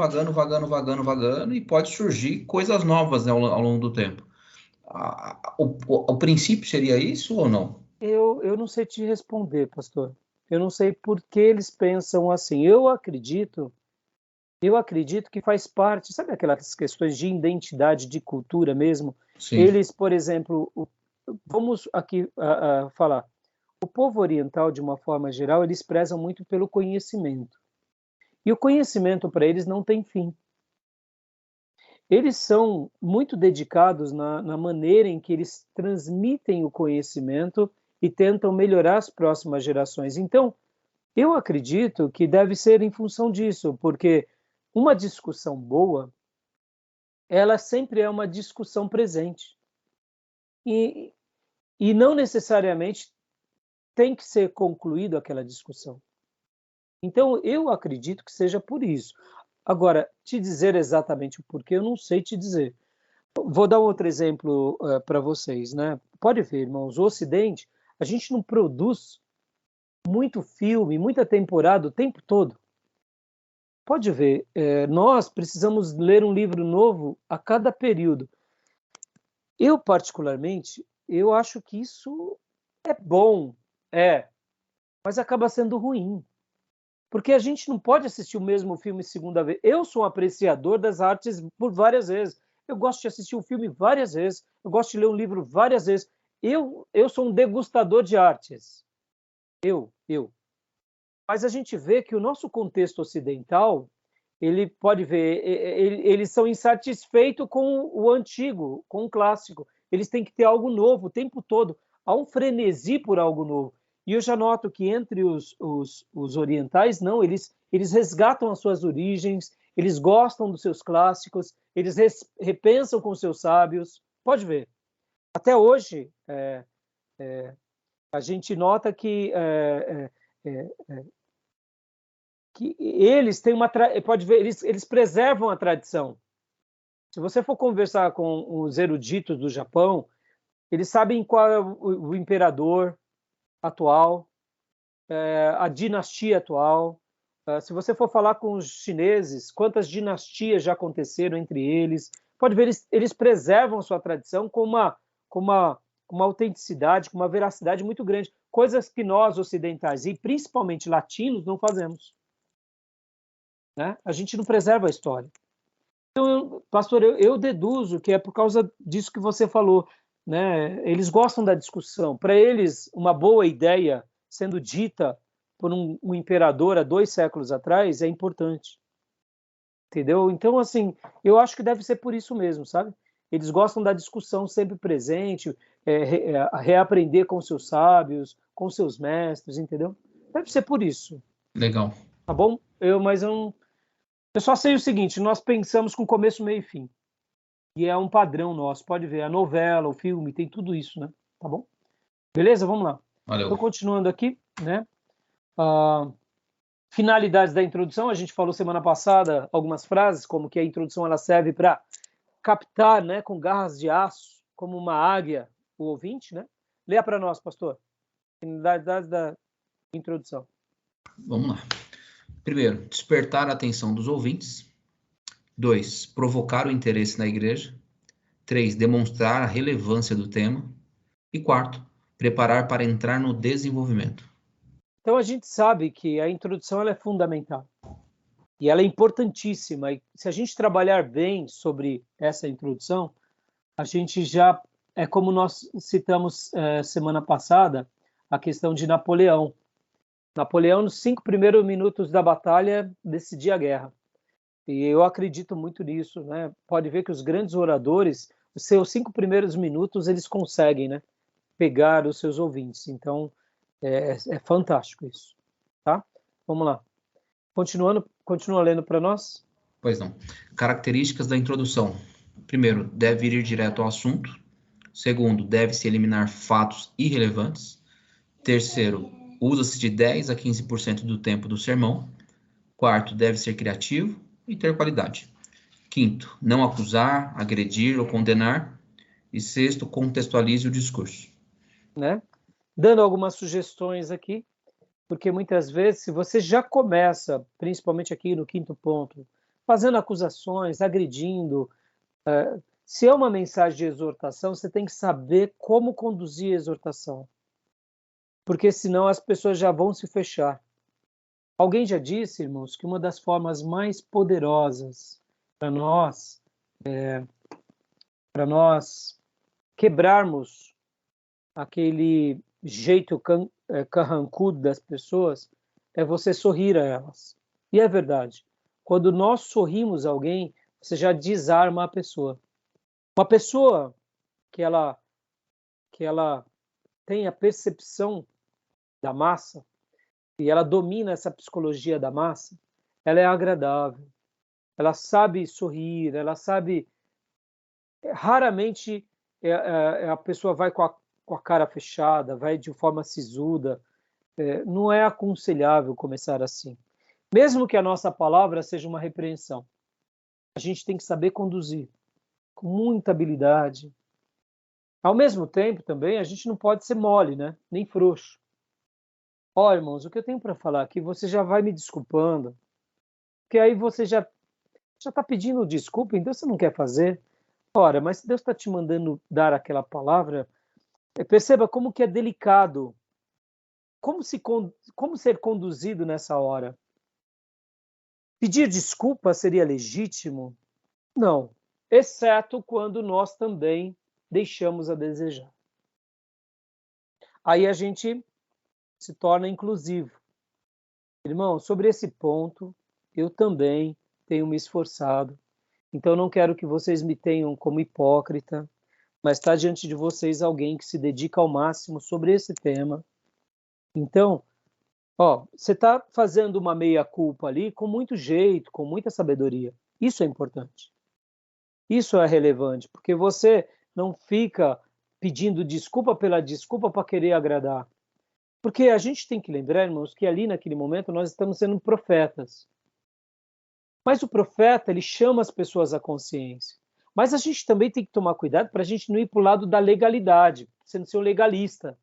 e pode surgir coisas novas, né, ao longo do tempo. O princípio seria isso ou não? Eu não sei te responder, pastor. Eu não sei por que eles pensam assim. Eu acredito que faz parte, sabe aquelas questões de identidade, de cultura mesmo? Sim. Eles, por exemplo, vamos aqui falar, o povo oriental, de uma forma geral, eles prezam muito pelo conhecimento. E o conhecimento para eles não tem fim. Eles são muito dedicados na maneira em que eles transmitem o conhecimento e tentam melhorar as próximas gerações. Então, eu acredito que deve ser em função disso, porque uma discussão boa, ela sempre é uma discussão presente. E não necessariamente tem que ser concluída aquela discussão. Então, eu acredito que seja por isso. Agora, te dizer exatamente o porquê, eu não sei te dizer. Vou dar um outro exemplo para vocês, né? Pode ver, irmãos, o Ocidente, a gente não produz muito filme, muita temporada o tempo todo. Pode ver, nós precisamos ler um livro novo a cada período. Eu, particularmente, eu acho que isso é bom, mas acaba sendo ruim. Porque a gente não pode assistir o mesmo filme segunda vez. Eu sou um apreciador das artes por várias vezes. Eu gosto de assistir um filme várias vezes. Eu gosto de ler um livro várias vezes. Eu sou um degustador de artes. Eu. Mas a gente vê que o nosso contexto ocidental, ele pode ver, eles são insatisfeitos com o antigo, com o clássico. Eles têm que ter algo novo o tempo todo. Há um frenesi por algo novo. E eu já noto que entre os orientais, não, eles resgatam as suas origens, eles gostam dos seus clássicos, eles repensam com seus sábios. Pode ver. Até hoje, a gente nota que eles têm pode ver, eles preservam a tradição. Se você for conversar com os eruditos do Japão, eles sabem qual é o imperador atual, a dinastia atual. Se você for falar com os chineses, quantas dinastias já aconteceram entre eles, pode ver, eles preservam a sua tradição com uma autenticidade, com uma veracidade muito grande, coisas que nós ocidentais e principalmente latinos não fazemos. Né? A gente não preserva a história. Então, pastor, eu deduzo que é por causa disso que você falou. Né? Eles gostam da discussão. Para eles, uma boa ideia sendo dita por um imperador há 2 séculos atrás é importante. Entendeu? Então, assim, eu acho que deve ser por isso mesmo, sabe? Eles gostam da discussão sempre presente, reaprender com seus sábios, com seus mestres, entendeu? Deve ser por isso. Legal. Tá bom? Eu só sei o seguinte, nós pensamos com começo, meio e fim. E é um padrão nosso, pode ver, a novela, o filme, tem tudo isso, né? Tá bom? Beleza? Vamos lá. Valeu. Então, continuando aqui, né? Finalidades da introdução, a gente falou semana passada algumas frases, como que a introdução ela serve para captar, né, com garras de aço, como uma águia, o ouvinte, né? Leia para nós, pastor. Finalidades da introdução. Vamos lá. Primeiro, despertar a atenção dos ouvintes. 2, provocar o interesse na igreja. 3, demonstrar a relevância do tema. E 4, preparar para entrar no desenvolvimento. Então a gente sabe que a introdução ela é fundamental e ela é importantíssima. E se a gente trabalhar bem sobre essa introdução, a gente já é como nós citamos semana passada a questão de Napoleão. Napoleão, nos 5 primeiros minutos da batalha, decidia a guerra. E eu acredito muito nisso, né? Pode ver que os grandes oradores, os seus 5 primeiros minutos, eles conseguem, né, pegar os seus ouvintes. Então, é fantástico isso, tá? Vamos lá. Continua lendo para nós? Pois não. Características da introdução. Primeiro, deve ir direto ao assunto. Segundo, deve-se eliminar fatos irrelevantes. Terceiro, usa-se de 10 a 15% do tempo do sermão. Quarto, deve ser criativo e ter qualidade. Quinto, não acusar, agredir ou condenar. E sexto, contextualize o discurso. Né? Dando algumas sugestões aqui, porque muitas vezes, se você já começa, principalmente aqui no 5º ponto, fazendo acusações, agredindo, se é uma mensagem de exortação, você tem que saber como conduzir a exortação, porque senão as pessoas já vão se fechar. Alguém já disse, irmãos, que uma das formas mais poderosas para nós quebrarmos aquele jeito carrancudo das pessoas é você sorrir a elas. E é verdade. Quando nós sorrimos a alguém, você já desarma a pessoa. Uma pessoa que ela tem a percepção da massa e ela domina essa psicologia da massa, ela é agradável. Ela sabe sorrir, ela sabe... Raramente a pessoa vai com a cara fechada, vai de forma sisuda. Não é aconselhável começar assim. Mesmo que a nossa palavra seja uma repreensão, a gente tem que saber conduzir com muita habilidade. Ao mesmo tempo, também, a gente não pode ser mole, né? Nem frouxo. Ó, irmãos, o que eu tenho para falar aqui, você já vai me desculpando, porque aí você já está pedindo desculpa, então você não quer fazer. Ora, mas se Deus está te mandando dar aquela palavra, perceba como que é delicado. Como ser conduzido nessa hora? Pedir desculpa seria legítimo? Não, exceto quando nós também deixamos a desejar. Aí a gente se torna inclusivo. Irmão, sobre esse ponto, eu também tenho me esforçado. Então não quero que vocês me tenham como hipócrita, mas está diante de vocês alguém que se dedica ao máximo sobre esse tema. Então, você está fazendo uma meia-culpa ali com muito jeito, com muita sabedoria. Isso é importante. Isso é relevante, porque você não fica pedindo desculpa pela desculpa para querer agradar. Porque a gente tem que lembrar, irmãos, que ali naquele momento nós estamos sendo profetas. Mas o profeta, ele chama as pessoas à consciência. Mas a gente também tem que tomar cuidado para a gente não ir para o lado da legalidade, sendo ser um legalista.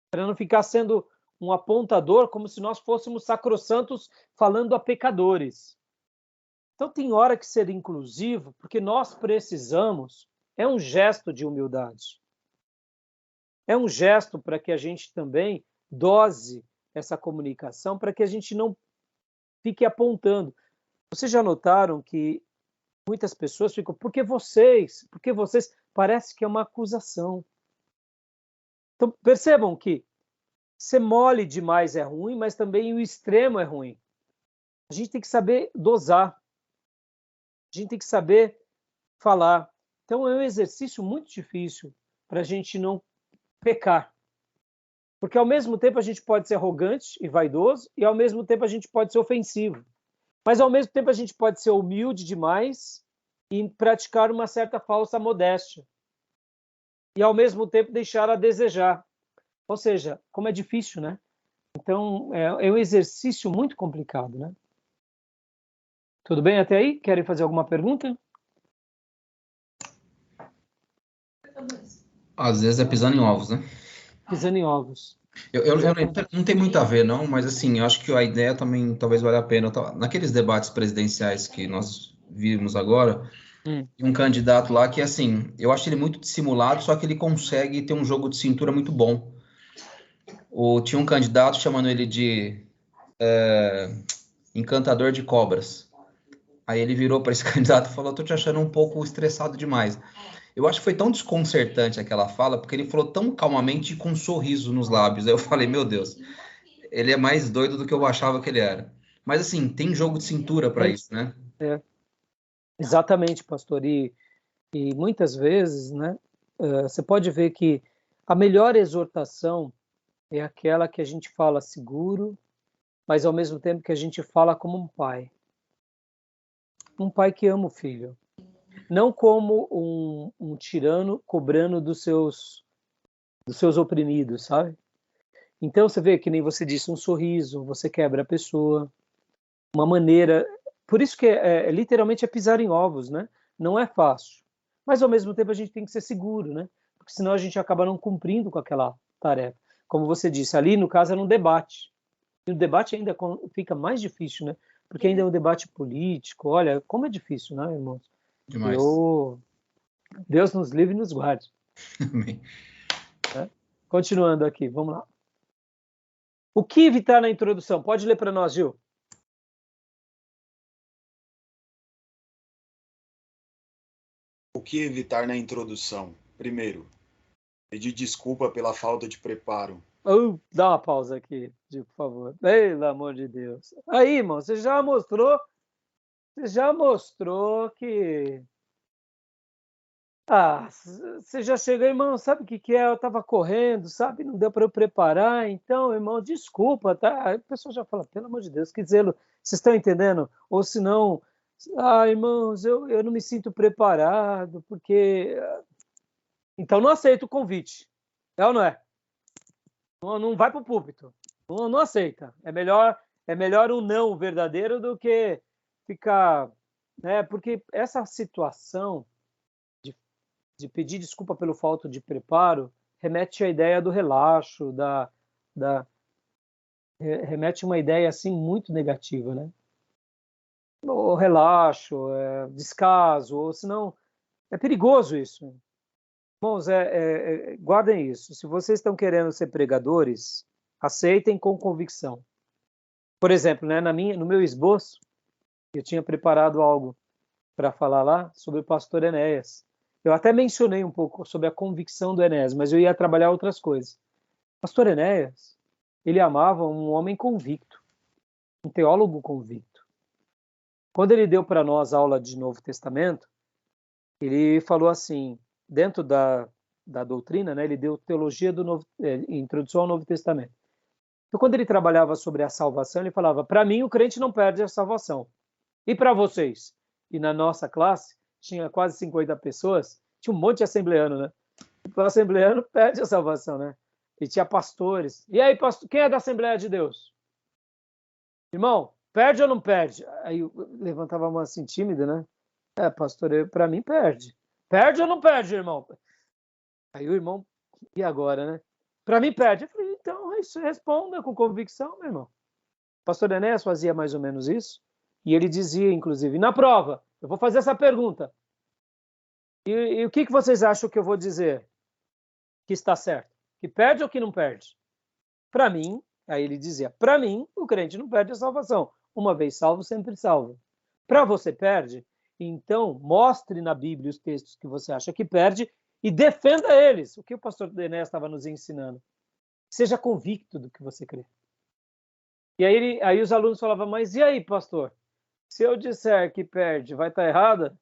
Para não ficar sendo um apontador como se nós fôssemos sacrossantos falando a pecadores. Então tem hora que ser inclusivo, porque nós precisamos, é um gesto de humildade. É um gesto para que a gente também dose essa comunicação, para que a gente não fique apontando. Vocês já notaram que muitas pessoas ficam, por que vocês? Porque vocês, parece que é uma acusação. Então percebam que ser mole demais é ruim, mas também o extremo é ruim. A gente tem que saber dosar. A gente tem que saber falar. Então é um exercício muito difícil para a gente não pecar. Porque ao mesmo tempo a gente pode ser arrogante e vaidoso, e ao mesmo tempo a gente pode ser ofensivo. Mas ao mesmo tempo a gente pode ser humilde demais e praticar uma certa falsa modéstia. E ao mesmo tempo deixar a desejar. Ou seja, como é difícil, né? Então é um exercício muito complicado, né? Tudo bem até aí? Querem fazer alguma pergunta? Às vezes é pisando em ovos, né? Pisando em ovos. Eu não tem muito a ver, não, mas assim, eu acho que a ideia também talvez valha a pena. Naqueles debates presidenciais que nós vimos agora, E um candidato lá que, assim, eu acho ele muito dissimulado, só que ele consegue ter um jogo de cintura muito bom. Tinha um candidato chamando ele de encantador de cobras. Aí ele virou para esse candidato e falou: tô te achando um pouco estressado demais. Eu acho que foi tão desconcertante aquela fala, porque ele falou tão calmamente e com um sorriso nos lábios. Aí eu falei: meu Deus, ele é mais doido do que eu achava que ele era. Mas assim, tem jogo de cintura para isso, né? Exatamente, pastor. E muitas vezes, né, você pode ver que a melhor exortação é aquela que a gente fala seguro, mas ao mesmo tempo que a gente fala como um pai. Um pai que ama o filho. Não como um tirano cobrando dos seus oprimidos, sabe? Então você vê que nem você disse, um sorriso, você quebra a pessoa, uma maneira. Por isso que literalmente é pisar em ovos, né? Não é fácil. Mas ao mesmo tempo a gente tem que ser seguro, né? Porque senão a gente acaba não cumprindo com aquela tarefa. Como você disse, ali no caso era um debate. E o debate ainda fica mais difícil, né? Porque ainda é um debate político. Olha, como é difícil, né, irmãos? Demais. Deus nos livre e nos guarde. Amém. Continuando aqui, vamos lá. O que evitar na introdução? Pode ler para nós, Gil. O que evitar na introdução? Primeiro, pedir desculpa pela falta de preparo. Dá uma pausa aqui, Gil, por favor. Pelo amor de Deus. Aí, irmão, você já mostrou que... você já chegou, irmão, sabe o que é? Eu estava correndo, sabe? Não deu para eu preparar, então, irmão, desculpa, tá? Aí a pessoa já fala, pelo amor de Deus, que zelo. Vocês estão entendendo? Ou se não, irmãos, eu não me sinto preparado, porque... Então não aceito o convite. É ou não é? Não vai para o púlpito. Não aceita. É melhor um não verdadeiro do que ficar... Né? Porque essa situação de pedir desculpa pelo falta de preparo remete à ideia do relaxo, remete a uma ideia assim muito negativa, né? O relaxo, descaso, ou senão é perigoso isso. Irmãos, guardem isso. Se vocês estão querendo ser pregadores, aceitem com convicção. Por exemplo, né, no meu esboço, eu tinha preparado algo para falar lá sobre o pastor Enéas. Eu até mencionei um pouco sobre a convicção do Enéas, mas eu ia trabalhar outras coisas. O pastor Enéas, ele amava um homem convicto, um teólogo convicto. Quando ele deu para nós aula de Novo Testamento, ele falou assim, dentro da doutrina, né, ele deu teologia introdução ao Novo Testamento. Então, quando ele trabalhava sobre a salvação, ele falava, para mim o crente não perde a salvação. E para vocês? E na nossa classe, tinha quase 50 pessoas, tinha um monte de assembleano, né? O assembleano perde a salvação, né? E tinha pastores. E aí, pastor, quem é da Assembleia de Deus? Irmão, perde ou não perde? Aí eu levantava a mão assim, tímida, né? Pastor, para mim perde. Perde ou não perde, irmão? Aí o irmão, e agora, né? Para mim perde. Eu falei, então responda com convicção, meu irmão. O pastor Enéas fazia mais ou menos isso. E ele dizia, inclusive, na prova, eu vou fazer essa pergunta. E o que vocês acham que eu vou dizer que está certo? Que perde ou que não perde? Para mim, aí ele dizia, para mim, o crente não perde a salvação. Uma vez salvo, sempre salvo. Para você perde? Então, mostre na Bíblia os textos que você acha que perde e defenda eles. O que o pastor Enéas estava nos ensinando. Seja convicto do que você crê. E aí os alunos falavam, mas e aí, pastor? Se eu disser que perde, vai estar errada?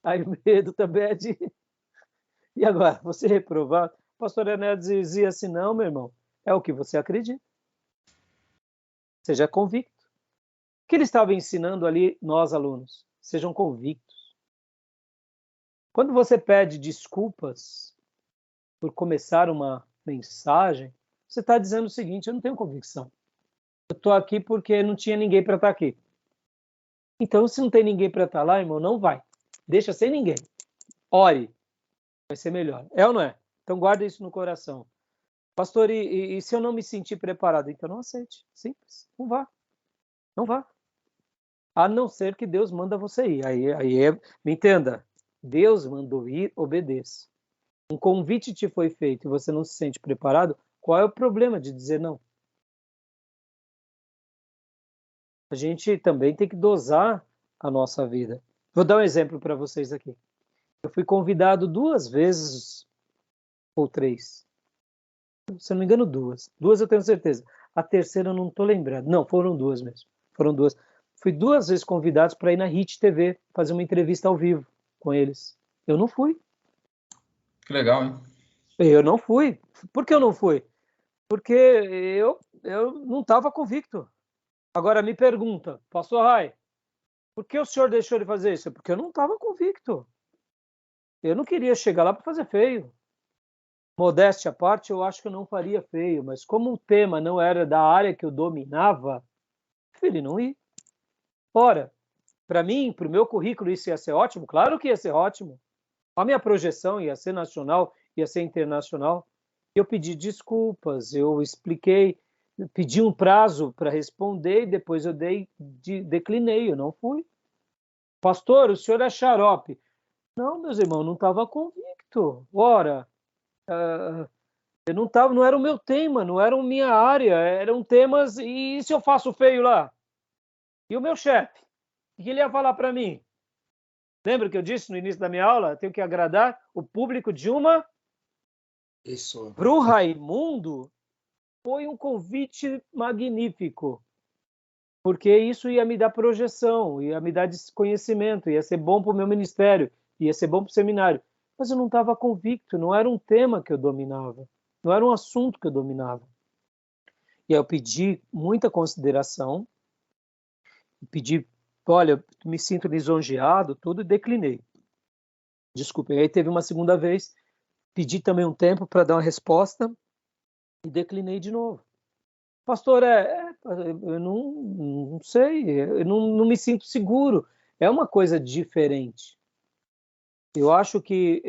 Aí o medo também é de... E agora, você reprovar? O pastor Enéas dizia assim, não, meu irmão, é o que você acredita. Seja convicto. O que ele estava ensinando ali, nós alunos? Sejam convictos. Quando você pede desculpas por começar uma mensagem, você está dizendo o seguinte, eu não tenho convicção. Eu estou aqui porque não tinha ninguém para estar aqui. Então, se não tem ninguém para estar lá, irmão, não vai. Deixa sem ninguém. Ore. Vai ser melhor. É ou não é? Então, guarda isso no coração. Pastor, e se eu não me sentir preparado? Então, não aceite. Simples. Não vá. Não vá. A não ser que Deus manda você ir. Me entenda. Deus mandou ir, obedeça. Um convite te foi feito e você não se sente preparado, qual é o problema de dizer não? A gente também tem que dosar a nossa vida. Vou dar um exemplo para vocês aqui. Eu fui convidado 2 vezes, ou 3, se eu não me engano 2. 2 eu tenho certeza. A terceira eu não estou lembrando. Não, foram 2 mesmo. Foram 2. Fui 2 vezes convidado para ir na HIT TV, fazer uma entrevista ao vivo com eles. Eu não fui. Que legal, hein? Eu não fui. Por que eu não fui? Porque eu não estava convicto. Agora me pergunta, pastor Rai, por que o senhor deixou de fazer isso? Porque eu não estava convicto. Eu não queria chegar lá para fazer feio. Modéstia à parte, eu acho que eu não faria feio, mas como o tema não era da área que eu dominava, preferi não ir. Ora, para mim, para o meu currículo, isso ia ser ótimo? Claro que ia ser ótimo. A minha projeção ia ser nacional, ia ser internacional. Eu pedi desculpas, eu expliquei, pedi um prazo para responder e depois eu declinei, eu não fui. Pastor, o senhor é xarope. Não, meus irmãos, não estava convicto. Ora, eu não tava, não era o meu tema, não era a minha área, eram temas. E se eu faço feio lá? E o meu chefe? O que ele ia falar para mim? Lembra que eu disse no início da minha aula? Eu tenho que agradar o público de uma. Isso. Para o Raimundo, foi um convite magnífico, porque isso ia me dar projeção, ia me dar conhecimento, ia ser bom para o meu ministério, ia ser bom para o seminário. Mas eu não estava convicto, não era um tema que eu dominava, não era um assunto que eu dominava. E aí eu pedi muita consideração, pedi, olha, me sinto lisonjeado, tudo, e declinei. Desculpe. Aí teve uma segunda vez, pedi também um tempo para dar uma resposta e declinei de novo. Pastor, eu não sei, eu não me sinto seguro. É uma coisa diferente. Eu acho que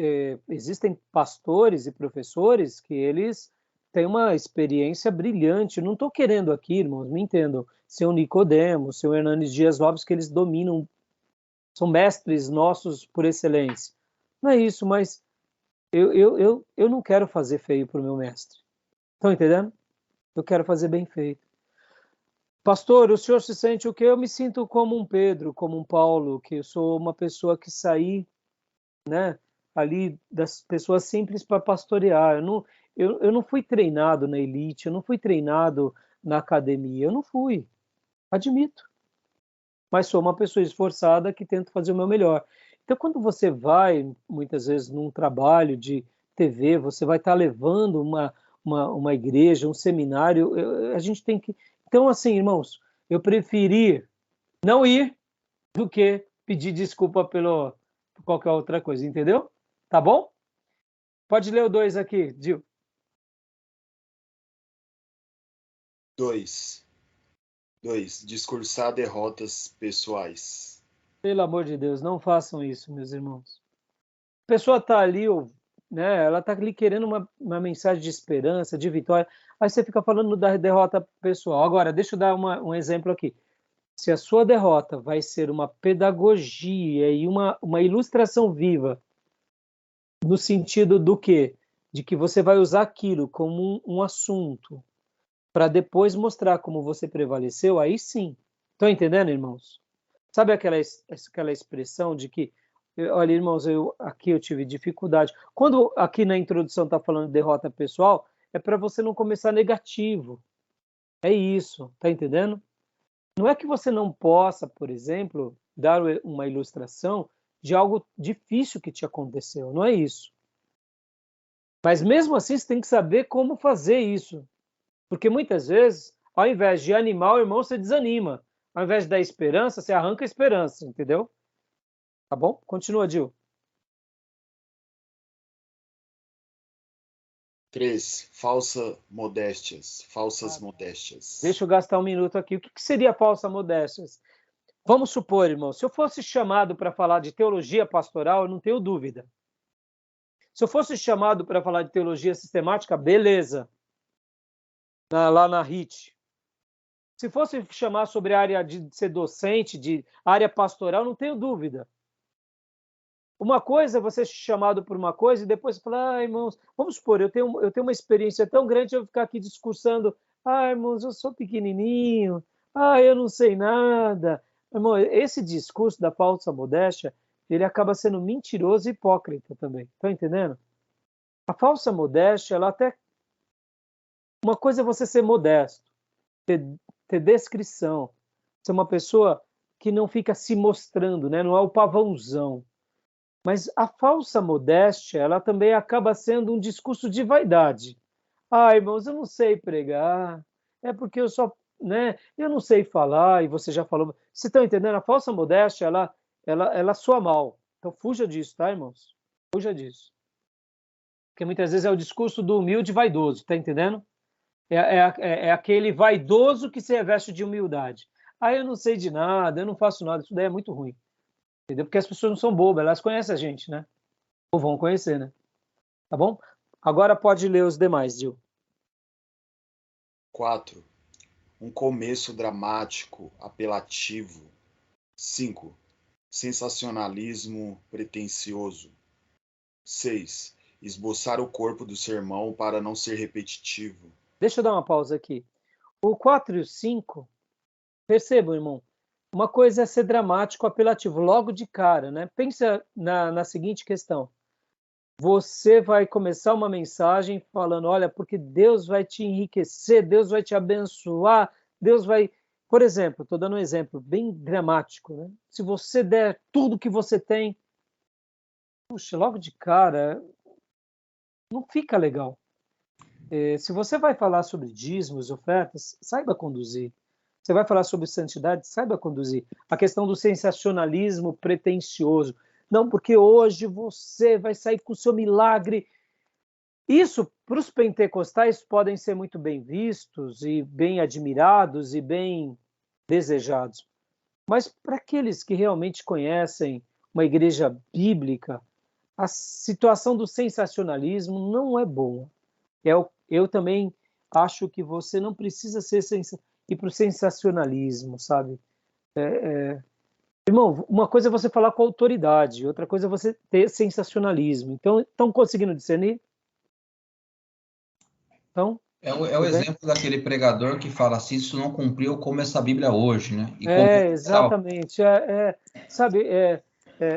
existem pastores e professores que eles têm uma experiência brilhante. Não estou querendo aqui, irmãos, me entendam, ser o Nicodemo, ser o Hernanes Dias Lopes, que eles dominam, são mestres nossos por excelência. Não é isso, mas eu não quero fazer feio para o meu mestre. Estão entendendo? Eu quero fazer bem feito. Pastor, o senhor se sente o quê? Eu me sinto como um Pedro, como um Paulo, que eu sou uma pessoa que saí, né, ali das pessoas simples para pastorear. Eu não fui treinado na elite, eu não fui treinado na academia, eu não fui, admito. Mas sou uma pessoa esforçada que tento fazer o meu melhor. Então, quando você vai, muitas vezes, num trabalho de TV, você vai estar levando uma igreja, um seminário, a gente tem que... Então, assim, irmãos, eu preferi não ir do que pedir desculpa por qualquer outra coisa, entendeu? Tá bom? Pode ler o 2 aqui, Gil. 2. Discursar derrotas pessoais. Pelo amor de Deus, não façam isso, meus irmãos. A pessoa está ali, né, ela está ali querendo uma mensagem de esperança, de vitória, aí você fica falando da derrota pessoal. Agora, deixa eu dar um exemplo aqui. Se a sua derrota vai ser uma pedagogia e uma ilustração viva, no sentido do quê? De que você vai usar aquilo como um assunto para depois mostrar como você prevaleceu, aí sim. Estão entendendo, irmãos? Sabe aquela expressão de que, olha, irmãos, aqui eu tive dificuldade. Quando aqui na introdução está falando de derrota pessoal, é para você não começar negativo. É isso, tá entendendo? Não é que você não possa, por exemplo, dar uma ilustração de algo difícil que te aconteceu, não é isso. Mas mesmo assim você tem que saber como fazer isso. Porque muitas vezes, ao invés de animar o irmão, você desanima. Ao invés de dar esperança, você arranca a esperança, entendeu? Tá bom? Continua, Gil. 3. Falsas modéstias. Deixa eu gastar um minuto aqui. O que seria falsa modéstia? Vamos supor, irmão, se eu fosse chamado para falar de teologia pastoral, eu não tenho dúvida. Se eu fosse chamado para falar de teologia sistemática, beleza. Lá na HIT. Se fosse chamar sobre a área de ser docente, de área pastoral, não tenho dúvida. Uma coisa é você ser chamado por uma coisa e depois falar, irmãos, vamos supor, eu tenho uma experiência tão grande, eu ficar aqui discursando, irmãos, eu sou pequenininho, eu não sei nada. Irmão, esse discurso da falsa modéstia, ele acaba sendo mentiroso e hipócrita também. Tá entendendo? A falsa modéstia, ela até... Uma coisa é você ser modesto, ter descrição, ser uma pessoa que não fica se mostrando, né? Não é o pavãozão. Mas a falsa modéstia, ela também acaba sendo um discurso de vaidade. Irmãos, eu não sei pregar, é porque eu só, né, eu não sei falar, e você já falou. Vocês estão entendendo? A falsa modéstia, ela soa mal. Então fuja disso, tá, irmãos? Fuja disso. Porque muitas vezes é o discurso do humilde vaidoso, tá entendendo? É aquele vaidoso que se reveste de humildade. Eu não sei de nada, eu não faço nada, isso daí é muito ruim. Entendeu? Porque as pessoas não são bobas, elas conhecem a gente, né? Ou vão conhecer, né? Tá bom? Agora pode ler os demais, Gil. 4. Um começo dramático, apelativo. 5. Sensacionalismo pretensioso. 6. Esboçar o corpo do sermão para não ser repetitivo. Deixa eu dar uma pausa aqui. O 4 e o 5, percebam, irmão, uma coisa é ser dramático, apelativo, logo de cara, né? Pensa na seguinte questão. Você vai começar uma mensagem falando, olha, porque Deus vai te enriquecer, Deus vai te abençoar, Deus vai... Por exemplo, estou dando um exemplo bem dramático, né? Se você der tudo que você tem, puxa, logo de cara, não fica legal. Se você vai falar sobre dízimos, ofertas, saiba conduzir. Você vai falar sobre santidade, saiba conduzir. A questão do sensacionalismo pretensioso. Não, porque hoje você vai sair com o seu milagre. Isso, para os pentecostais, podem ser muito bem vistos e bem admirados e bem desejados. Mas para aqueles que realmente conhecem uma igreja bíblica, a situação do sensacionalismo não é boa. Eu também acho que você não precisa ir para o sensacionalismo, sabe? Irmão, uma coisa é você falar com autoridade, outra coisa é você ter sensacionalismo. Então, estão conseguindo discernir? Então, é o exemplo daquele pregador que fala assim, se não cumprir, eu como essa Bíblia hoje, né? E exatamente. Sabe,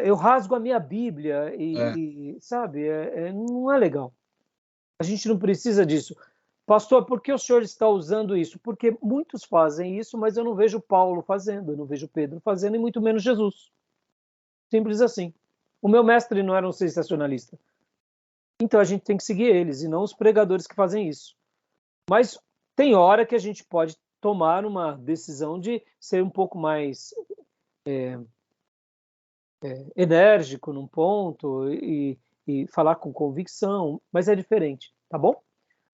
eu rasgo a minha Bíblia e sabe, não é legal. A gente não precisa disso. Pastor, por que o senhor está usando isso? Porque muitos fazem isso, mas eu não vejo Paulo fazendo, eu não vejo Pedro fazendo, e muito menos Jesus. Simples assim. O meu mestre não era um sensacionalista. Então a gente tem que seguir eles, e não os pregadores que fazem isso. Mas tem hora que a gente pode tomar uma decisão de ser um pouco mais enérgico num ponto e falar com convicção, mas é diferente, tá bom?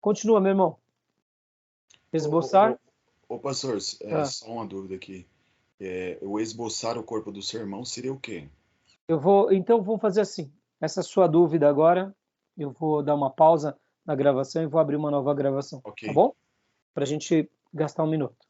Continua, meu irmão. Esboçar? Ô pastor, só uma dúvida aqui. O esboçar o corpo do sermão seria o quê? Então vamos fazer assim. Essa sua dúvida agora, eu vou dar uma pausa na gravação e vou abrir uma nova gravação, Okay. tá bom? Para a gente gastar um minuto.